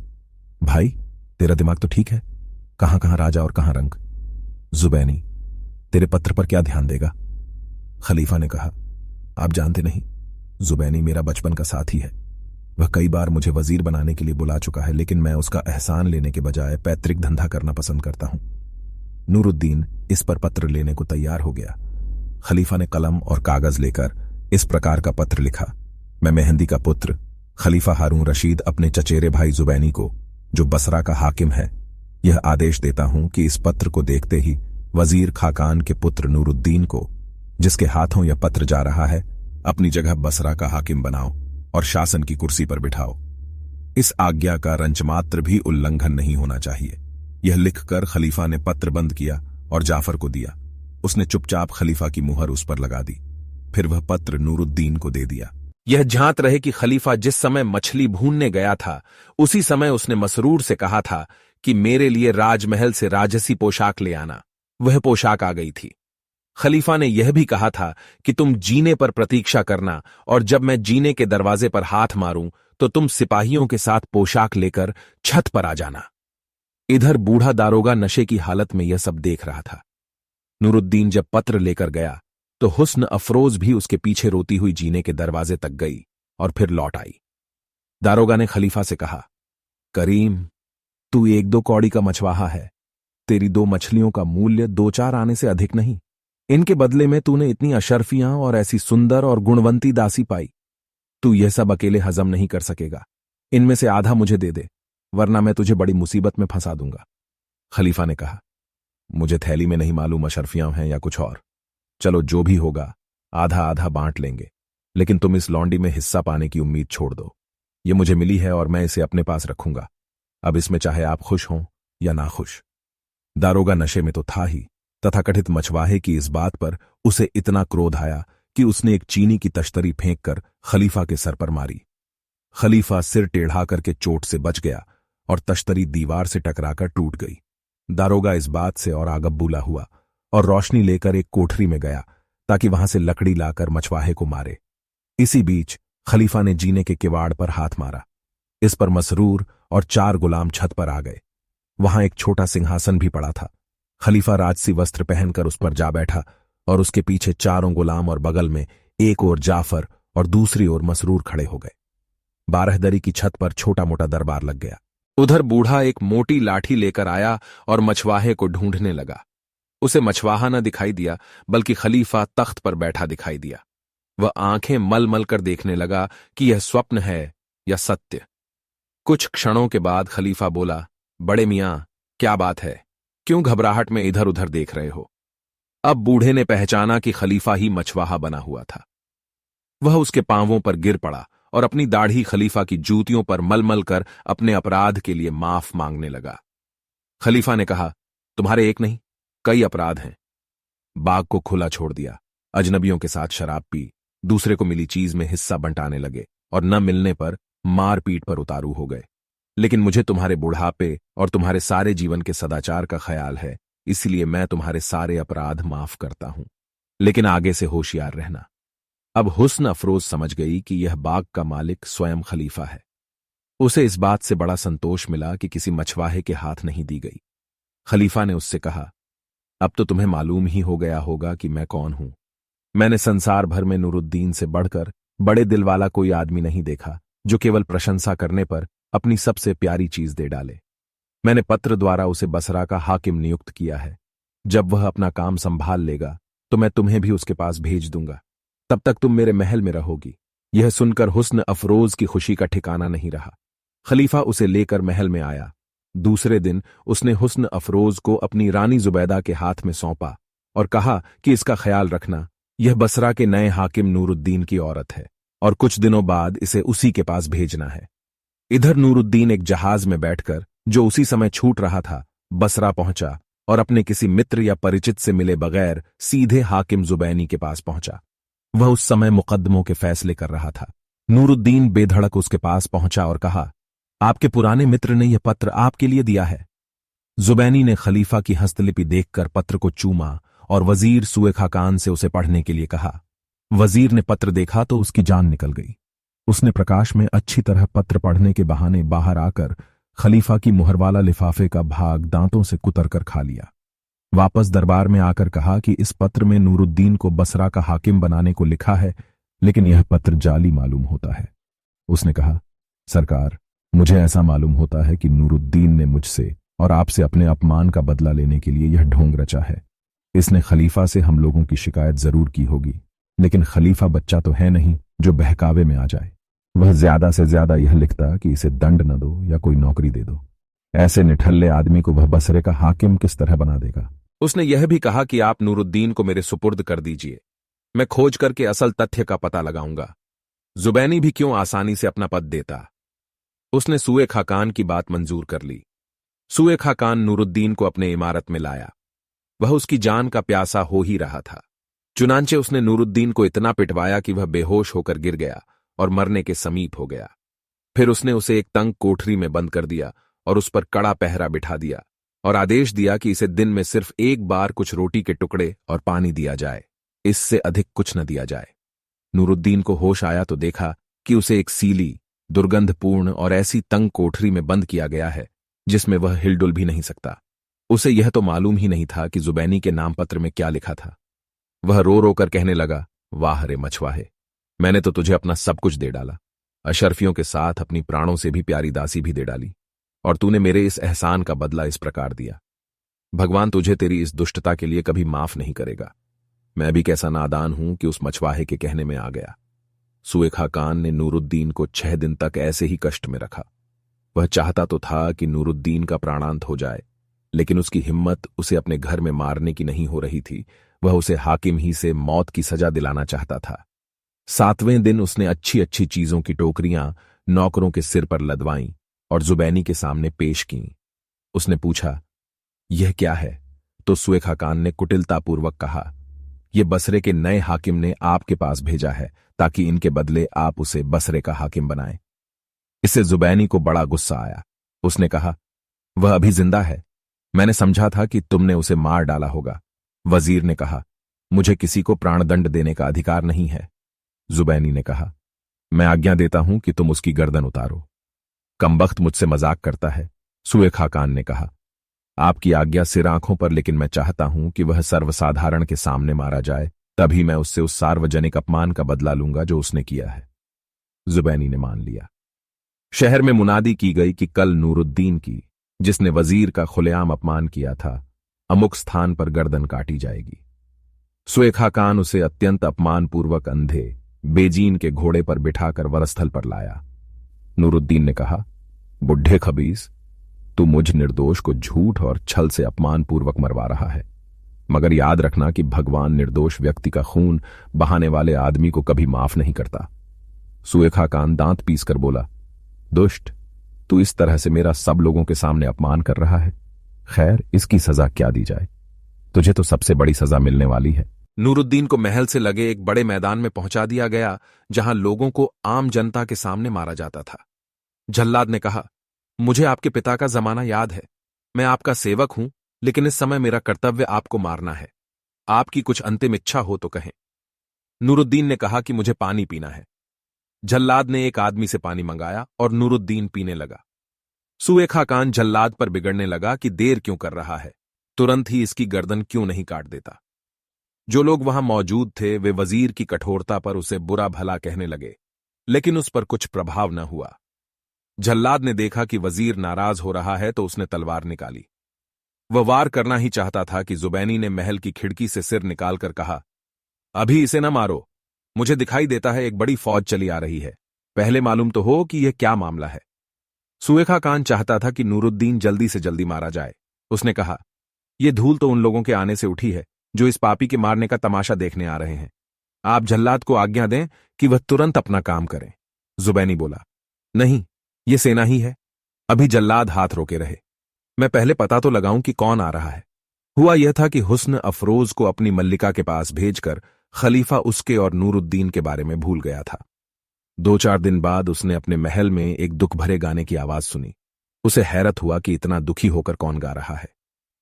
भाई तेरा दिमाग तो ठीक है, कहां कहां राजा और कहां रंग। जुबैनी तेरे पत्र पर क्या ध्यान देगा? खलीफा ने कहा, आप जानते नहीं, जुबैनी मेरा बचपन का साथी है। वह कई बार मुझे वजीर बनाने के लिए बुला चुका है, लेकिन मैं उसका एहसान लेने के बजाय पैतृक धंधा करना पसंद करता हूं। नूरुद्दीन इस पर पत्र लेने को तैयार हो गया। खलीफा ने कलम और कागज लेकर इस प्रकार का पत्र लिखा, मैं मेहंदी का पुत्र खलीफा हारून रशीद अपने चचेरे भाई जुबैनी को, जो बसरा का हाकिम है, यह आदेश देता हूं कि इस पत्र को देखते ही वजीर खाकान के पुत्र नूरुद्दीन को, जिसके हाथों यह पत्र जा रहा है, अपनी जगह बसरा का हाकिम बनाओ और शासन की कुर्सी पर बिठाओ। इस आज्ञा का रंचमात्र भी उल्लंघन नहीं होना चाहिए। यह लिखकर खलीफा ने पत्र बंद किया और जाफर को दिया। उसने चुपचाप खलीफा की मुहर उस पर लगा दी। फिर वह पत्र नूरुद्दीन को दे दिया। यह झांत रहे कि खलीफा जिस समय मछली भूनने गया था, उसी समय उसने मसरूर से कहा था कि मेरे लिए राजमहल से राजसी पोशाक ले आना। वह पोशाक आ गई थी। खलीफा ने यह भी कहा था कि तुम जीने पर प्रतीक्षा करना, और जब मैं जीने के दरवाजे पर हाथ मारूं तो तुम सिपाहियों के साथ पोशाक लेकर छत पर आ जाना। इधर बूढ़ा दारोगा नशे की हालत में यह सब देख रहा था। नूरुद्दीन जब पत्र लेकर गया तो हुस्न अफरोज भी उसके पीछे रोती हुई जीने के दरवाजे तक गई और फिर लौट आई। दारोगा ने खलीफा से कहा, करीम, तू 1-2 कौड़ी का मछवाहा है। तेरी 2 मछलियों का मूल्य 2-4 आने से अधिक नहीं। इनके बदले में तूने इतनी अशर्फियां और ऐसी सुंदर और गुणवंती दासी पाई। तू यह सब अकेले हजम नहीं कर सकेगा। इनमें से आधा मुझे दे दे, वरना मैं तुझे बड़ी मुसीबत में फंसा दूंगा। खलीफा ने कहा, मुझे थैली में नहीं मालूम अशर्फियां हैं या कुछ और। चलो जो भी होगा आधा आधा बांट लेंगे, लेकिन तुम इस लौंडी में हिस्सा पाने की उम्मीद छोड़ दो। ये मुझे मिली है और मैं इसे अपने पास रखूंगा। अब इसमें चाहे आप खुश हों या नाखुश। दारोगा नशे में तो था ही, तथाकथित मछवाहे की इस बात पर उसे इतना क्रोध आया कि उसने एक चीनी की तश्तरी फेंककर खलीफा के सर पर मारी। खलीफा सिर टेढ़ा करके चोट से बच गया और तश्तरी दीवार से टकराकर टूट गई। दारोगा इस बात से और आगबूला हुआ और रोशनी लेकर एक कोठरी में गया ताकि वहां से लकड़ी लाकर मछवाहे को मारे। इसी बीच खलीफा ने जीने के किवाड़ पर हाथ मारा। इस पर मसरूर और 4 गुलाम छत पर आ गए। वहां एक छोटा सिंहासन भी पड़ा था। खलीफा राजसी वस्त्र पहनकर उस पर जा बैठा और उसके पीछे 4 गुलाम और बगल में एक ओर जाफर और दूसरी ओर मसरूर खड़े हो गए। 12 दरी की छत पर छोटा मोटा दरबार लग गया। उधर बूढ़ा एक मोटी लाठी लेकर आया और मछवाहे को ढूंढने लगा। उसे मछवाहा न दिखाई दिया, बल्कि खलीफा तख्त पर बैठा दिखाई दिया। वह आंखें मल मल कर देखने लगा कि यह स्वप्न है या सत्य। कुछ क्षणों के बाद खलीफा बोला, बड़े मियां, क्या बात है? क्यों घबराहट में इधर उधर देख रहे हो? अब बूढ़े ने पहचाना कि खलीफा ही मछवाहा बना हुआ था। वह उसके पांवों पर गिर पड़ा और अपनी दाढ़ी खलीफा की जूतियों पर मलमल कर अपने अपराध के लिए माफ मांगने लगा। खलीफा ने कहा, तुम्हारे एक नहीं, कई अपराध हैं। बाग को खुला छोड़ दिया, अजनबियों के साथ शराब पी, दूसरे को मिली चीज में हिस्सा बंटाने लगे और न मिलने पर मार पीट पर उतारू हो गए। लेकिन मुझे तुम्हारे बुढ़ापे और तुम्हारे सारे जीवन के सदाचार का ख्याल है, इसलिए मैं तुम्हारे सारे अपराध माफ करता हूं। लेकिन आगे से होशियार रहना। अब हुस्न अफरोज समझ गई कि यह बाग का मालिक स्वयं खलीफा है। उसे इस बात से बड़ा संतोष मिला कि किसी मछवाहे के हाथ नहीं दी गई। खलीफा ने उससे कहा, अब तो तुम्हें मालूम ही हो गया होगा कि मैं कौन हूं। मैंने संसार भर में नूरुद्दीन से बढ़कर बड़े दिल वाला कोई आदमी नहीं देखा, जो केवल प्रशंसा करने पर अपनी सबसे प्यारी चीज दे डाले। मैंने पत्र द्वारा उसे बसरा का हाकिम नियुक्त किया है। जब वह अपना काम संभाल लेगा तो मैं तुम्हें भी उसके पास भेज दूंगा। तब तक तुम मेरे महल में रहोगी। यह सुनकर हुस्न अफरोज की खुशी का ठिकाना नहीं रहा। खलीफा उसे लेकर महल में आया। दूसरे दिन उसने हुस्न अफरोज को अपनी रानी जुबैदा के हाथ में सौंपा और कहा कि इसका ख्याल रखना, यह बसरा के नए हाकिम नूरुद्दीन की औरत है और कुछ दिनों बाद इसे उसी के पास भेजना है। इधर नूरुद्दीन एक जहाज में बैठकर, जो उसी समय छूट रहा था, बसरा पहुंचा और अपने किसी मित्र या परिचित से मिले बगैर सीधे हाकिम जुबैनी के पास पहुंचा। वह उस समय मुकद्दमों के फैसले कर रहा था। नूरुद्दीन बेधड़क उसके पास पहुंचा और कहा, आपके पुराने मित्र ने यह पत्र आपके लिए दिया है। जुबैनी ने खलीफा की हस्तलिपि देखकर पत्र को चूमा और वजीर सुए खाकान से उसे पढ़ने के लिए कहा। वजीर ने पत्र देखा तो उसकी जान निकल गई। उसने प्रकाश में अच्छी तरह पत्र पढ़ने के बहाने बाहर आकर खलीफा की मुहरवाला लिफाफे का भाग दांतों से कुतर कर खा लिया। वापस दरबार में आकर कहा कि इस पत्र में नूरुद्दीन को बसरा का हाकिम बनाने को लिखा है, लेकिन यह पत्र जाली मालूम होता है। उसने कहा, सरकार, मुझे ऐसा मालूम होता है कि नूरुद्दीन ने मुझसे और आपसे अपने अपमान का बदला लेने के लिए यह ढोंग रचा है। इसने खलीफा से हम लोगों की शिकायत जरूर की होगी, लेकिन खलीफा बच्चा तो है नहीं जो बहकावे में आ जाए। वह ज्यादा से ज्यादा यह लिखता कि इसे दंड न दो या कोई नौकरी दे दो। ऐसे निठल्ले आदमी को वह बसरे का हाकिम किस तरह बना देगा। उसने यह भी कहा कि आप नूरुद्दीन को मेरे सुपुर्द कर दीजिए, मैं खोज करके असल तथ्य का पता लगाऊंगा। जुबैनी भी क्यों आसानी से अपना पद देता। उसने सुए खाकान की बात मंजूर कर ली। सुए खाकान नूरुद्दीन को अपने इमारत में लाया। वह उसकी जान का प्यासा हो ही रहा था। चुनांचे उसने नूरुद्दीन को इतना पिटवाया कि वह बेहोश होकर गिर गया और मरने के समीप हो गया। फिर उसने उसे एक तंग कोठरी में बंद कर दिया और उस पर कड़ा पहरा बिठा दिया और आदेश दिया कि इसे दिन में सिर्फ एक बार कुछ रोटी के टुकड़े और पानी दिया जाए, इससे अधिक कुछ न दिया जाए। नूरुद्दीन को होश आया तो देखा कि उसे एक सीली, दुर्गंधपूर्ण और ऐसी तंग कोठरी में बंद किया गया है जिसमें वह हिलडुल भी नहीं सकता। उसे यह तो मालूम ही नहीं था कि जुबैनी के नामपत्र में क्या लिखा था। वह रो रो कर कहने लगा, वाह रे मछवाहे, मैंने तो तुझे अपना सब कुछ दे डाला, अशरफियों के साथ अपनी प्राणों से भी प्यारी दासी भी दे डाली, और तूने मेरे इस एहसान का बदला इस प्रकार दिया। भगवान तुझे तेरी इस दुष्टता के लिए कभी माफ नहीं करेगा। मैं भी कैसा नादान हूं कि उस मछवाहे के कहने में आ गया। सुए खाकान ने नूरुद्दीन को 6 दिन तक ऐसे ही कष्ट में रखा। वह चाहता तो था कि नूरुद्दीन का प्राणांत हो जाए, लेकिन उसकी हिम्मत उसे अपने घर में मारने की नहीं हो रही थी। वह उसे हाकिम ही से मौत की सजा दिलाना चाहता था। 7वें दिन उसने अच्छी अच्छी चीजों की टोकरियां नौकरों के सिर पर लदवाईं और जुबैनी के सामने पेश कीं। उसने पूछा, यह क्या है? तो सुए खाकान ने कुटिलतापूर्वक कहा, यह बसरे के नए हाकिम ने आपके पास भेजा है ताकि इनके बदले आप उसे बसरे का हाकिम बनाएं। इससे जुबैनी को बड़ा गुस्सा आया। उसने कहा, वह अभी जिंदा है, मैंने समझा था कि तुमने उसे मार डाला होगा। वजीर ने कहा, मुझे किसी को प्राणदंड देने का अधिकार नहीं है। जुबैनी ने कहा, मैं आज्ञा देता हूं कि तुम उसकी गर्दन उतारो। कमबख्त मुझसे मजाक करता है। सुए खाकान ने कहा, आपकी आज्ञा सिर आंखों पर, लेकिन मैं चाहता हूं कि वह सर्वसाधारण के सामने मारा जाए, तभी मैं उससे उस सार्वजनिक अपमान का बदला लूंगा जो उसने किया है। जुबैनी ने मान लिया। शहर में मुनादी की गई कि कल नूरुद्दीन की, जिसने वजीर का खुलेआम अपमान किया था, अमुक स्थान पर गर्दन काटी जाएगी। सुए खाकान उसे अत्यंत अपमानपूर्वक अंधे बेजीन के घोड़े पर बिठाकर वरस्थल पर लाया। नूरुद्दीन ने कहा, बुढ़े खबीस, तू मुझ निर्दोष को झूठ और छल से अपमानपूर्वक मरवा रहा है, मगर याद रखना कि भगवान निर्दोष व्यक्ति का खून बहाने वाले आदमी को कभी माफ नहीं करता। सुए खाकान दांत पीसकर बोला, दुष्ट, तू इस तरह से मेरा सब लोगों के सामने अपमान कर रहा है। खैर, इसकी सजा क्या दी जाए? तुझे तो सबसे बड़ी सजा मिलने वाली है। नूरुद्दीन को महल से लगे एक बड़े मैदान में पहुंचा दिया गया, जहां लोगों को आम जनता के सामने मारा जाता था। जल्लाद ने कहा, मुझे आपके पिता का जमाना याद है। मैं आपका सेवक हूं, लेकिन इस समय मेरा कर्तव्य आपको मारना है। आपकी कुछ अंतिम इच्छा हो तो कहें। नूरुद्दीन ने कहा कि मुझे पानी पीना है। जल्लाद ने एक आदमी से पानी मंगाया और नूरुद्दीन पीने लगा। सुए खाकान जल्लाद पर बिगड़ने लगा कि देर क्यों कर रहा है, तुरंत ही इसकी गर्दन क्यों नहीं काट देता। जो लोग वहां मौजूद थे वे वजीर की कठोरता पर उसे बुरा भला कहने लगे, लेकिन उस पर कुछ प्रभाव न हुआ। जल्लाद ने देखा कि वजीर नाराज हो रहा है तो उसने तलवार निकाली। वह वार करना ही चाहता था कि जुबैनी ने महल की खिड़की से सिर निकालकर कहा, अभी इसे न मारो, मुझे दिखाई देता है एक बड़ी फौज चली आ रही है, पहले मालूम तो हो कि यह क्या मामला है। सुए खाकान चाहता था कि नूरुद्दीन जल्दी से जल्दी मारा जाए। उसने कहा, यह धूल तो उन लोगों के आने से उठी है जो इस पापी के मारने का तमाशा देखने आ रहे हैं। आप जल्लाद को आज्ञा दें कि वह तुरंत अपना काम करें। जुबैनी बोला, नहीं, ये सेना ही है। अभी जल्लाद हाथ रोके रहे। मैं पहले पता तो लगाऊं कि कौन आ रहा है। हुआ यह था कि हुस्न अफरोज को अपनी मल्लिका के पास भेजकर खलीफा उसके और नूरुद्दीन के बारे में भूल गया था। 2-4 दिन बाद उसने अपने महल में एक दुख भरे गाने की आवाज सुनी। उसे हैरत हुआ कि इतना दुखी होकर कौन गा रहा है।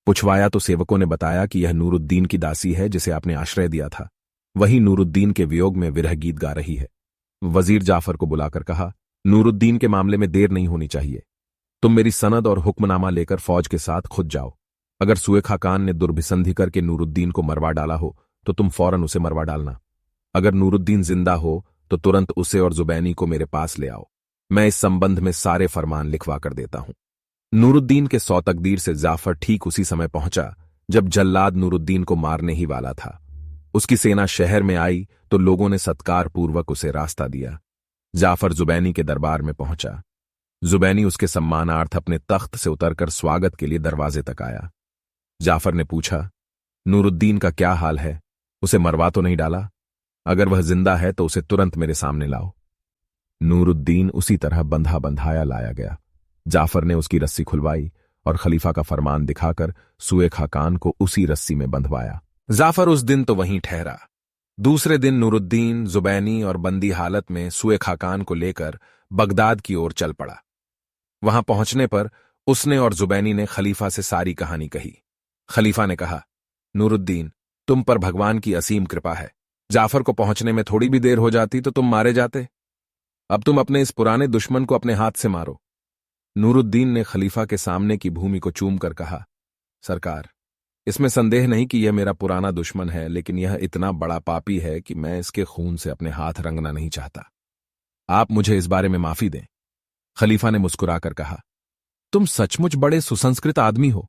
पुछवाया तो सेवकों ने बताया कि यह नूरुद्दीन की दासी है जिसे आपने आश्रय दिया था। वही नूरुद्दीन के वियोग में विरह गीत गा रही है। वजीर जाफर को बुलाकर कहा, नूरुद्दीन के मामले में देर नहीं होनी चाहिए। तुम मेरी सनद और हुक्मनामा लेकर फौज के साथ खुद जाओ। अगर सुए खाकान ने दुर्भिसंधि करके नूरुद्दीन को मरवा डाला हो तो तुम फौरन उसे मरवा डालना। अगर नूरुद्दीन जिंदा हो तो तुरंत उसे और जुबैनी को मेरे पास ले आओ। मैं इस संबंध में सारे फरमान लिखवा कर देता हूं। नूरुद्दीन के सौ तकदीर से जाफर ठीक उसी समय पहुंचा जब जल्लाद नूरुद्दीन को मारने ही वाला था। उसकी सेना शहर में आई तो लोगों ने सत्कार पूर्वक उसे रास्ता दिया। जाफर जुबैनी के दरबार में पहुंचा। जुबैनी उसके सम्मानार्थ अपने तख्त से उतरकर स्वागत के लिए दरवाजे तक आया। जाफर ने पूछा, नूरुद्दीन का क्या हाल है? उसे मरवा तो नहीं डाला? अगर वह जिंदा है तो उसे तुरंत मेरे सामने लाओ। नूरुद्दीन उसी तरह बंधा बंधाया लाया गया। जाफर ने उसकी रस्सी खुलवाई और खलीफा का फरमान दिखाकर सुए खाकान को उसी रस्सी में बंधवाया। जाफर उस दिन तो वहीं ठहरा। दूसरे दिन नूरुद्दीन जुबैनी और बंदी हालत में सुए खाकान को लेकर बगदाद की ओर चल पड़ा। वहां पहुंचने पर उसने और जुबैनी ने खलीफा से सारी कहानी कही। खलीफा ने कहा, नूरुद्दीन, तुम पर भगवान की असीम कृपा है। जाफर को पहुंचने में थोड़ी भी देर हो जाती तो तुम मारे जाते। अब तुम अपने इस पुराने दुश्मन को अपने हाथ से मारो। नूरुद्दीन ने खलीफा के सामने की भूमि को चूमकर कहा, सरकार, इसमें संदेह नहीं कि यह मेरा पुराना दुश्मन है, लेकिन यह इतना बड़ा पापी है कि मैं इसके खून से अपने हाथ रंगना नहीं चाहता। आप मुझे इस बारे में माफी दें। खलीफा ने मुस्कुराकर कहा, तुम सचमुच बड़े सुसंस्कृत आदमी हो।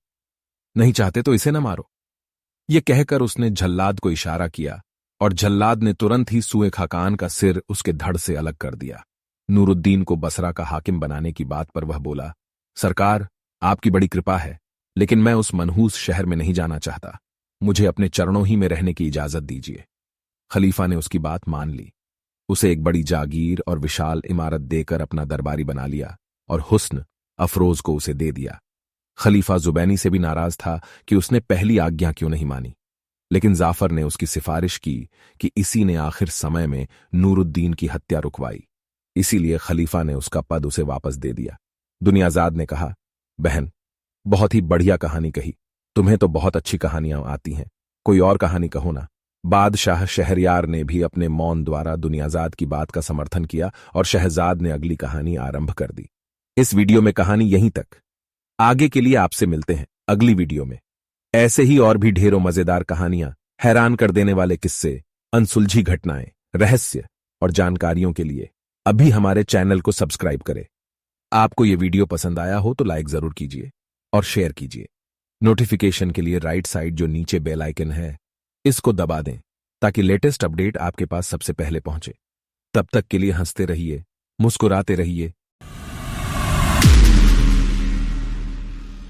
नहीं चाहते तो इसे न मारो। यह कहकर उसने जल्लाद को इशारा किया और जल्लाद ने तुरंत ही सुए खाकान का सिर उसके धड़ से अलग कर दिया। नूरुद्दीन को बसरा का हाकिम बनाने की बात पर वह बोला, सरकार, आपकी बड़ी कृपा है, लेकिन मैं उस मनहूस शहर में नहीं जाना चाहता। मुझे अपने चरणों ही में रहने की इजाजत दीजिए। खलीफा ने उसकी बात मान ली। उसे एक बड़ी जागीर और विशाल इमारत देकर अपना दरबारी बना लिया और हुस्न अफरोज को उसे दे दिया। खलीफा जुबैनी से भी नाराज था कि उसने पहली आज्ञा क्यों नहीं मानी, लेकिन जाफर ने उसकी सिफारिश की कि इसी ने आखिर समय में नूरुद्दीन की हत्या रुकवाई। इसीलिए खलीफा ने उसका पद उसे वापस दे दिया। दुनियाजाद ने कहा, बहन, बहुत ही बढ़िया कहानी कही। तुम्हें तो बहुत अच्छी कहानियां आती हैं, कोई और कहानी कहो ना। बादशाह शहरयार ने भी अपने मौन द्वारा दुनियाजाद की बात का समर्थन किया और शहजाद ने अगली कहानी आरंभ कर दी। इस वीडियो में कहानी यहीं तक। आगे के लिए आपसे मिलते हैं अगली वीडियो में। ऐसे ही और भी ढेरों मजेदार कहानियां, हैरान कर देने वाले किस्से, अनसुलझी घटनाएं, रहस्य और जानकारियों के लिए अभी हमारे चैनल को सब्सक्राइब करें। आपको ये वीडियो पसंद आया हो तो लाइक जरूर कीजिए और शेयर कीजिए। नोटिफिकेशन के लिए राइट साइड जो नीचे बेल आइकन है, इसको दबा दें ताकि लेटेस्ट अपडेट आपके पास सबसे पहले पहुंचे। तब तक के लिए हंसते रहिए, मुस्कुराते रहिए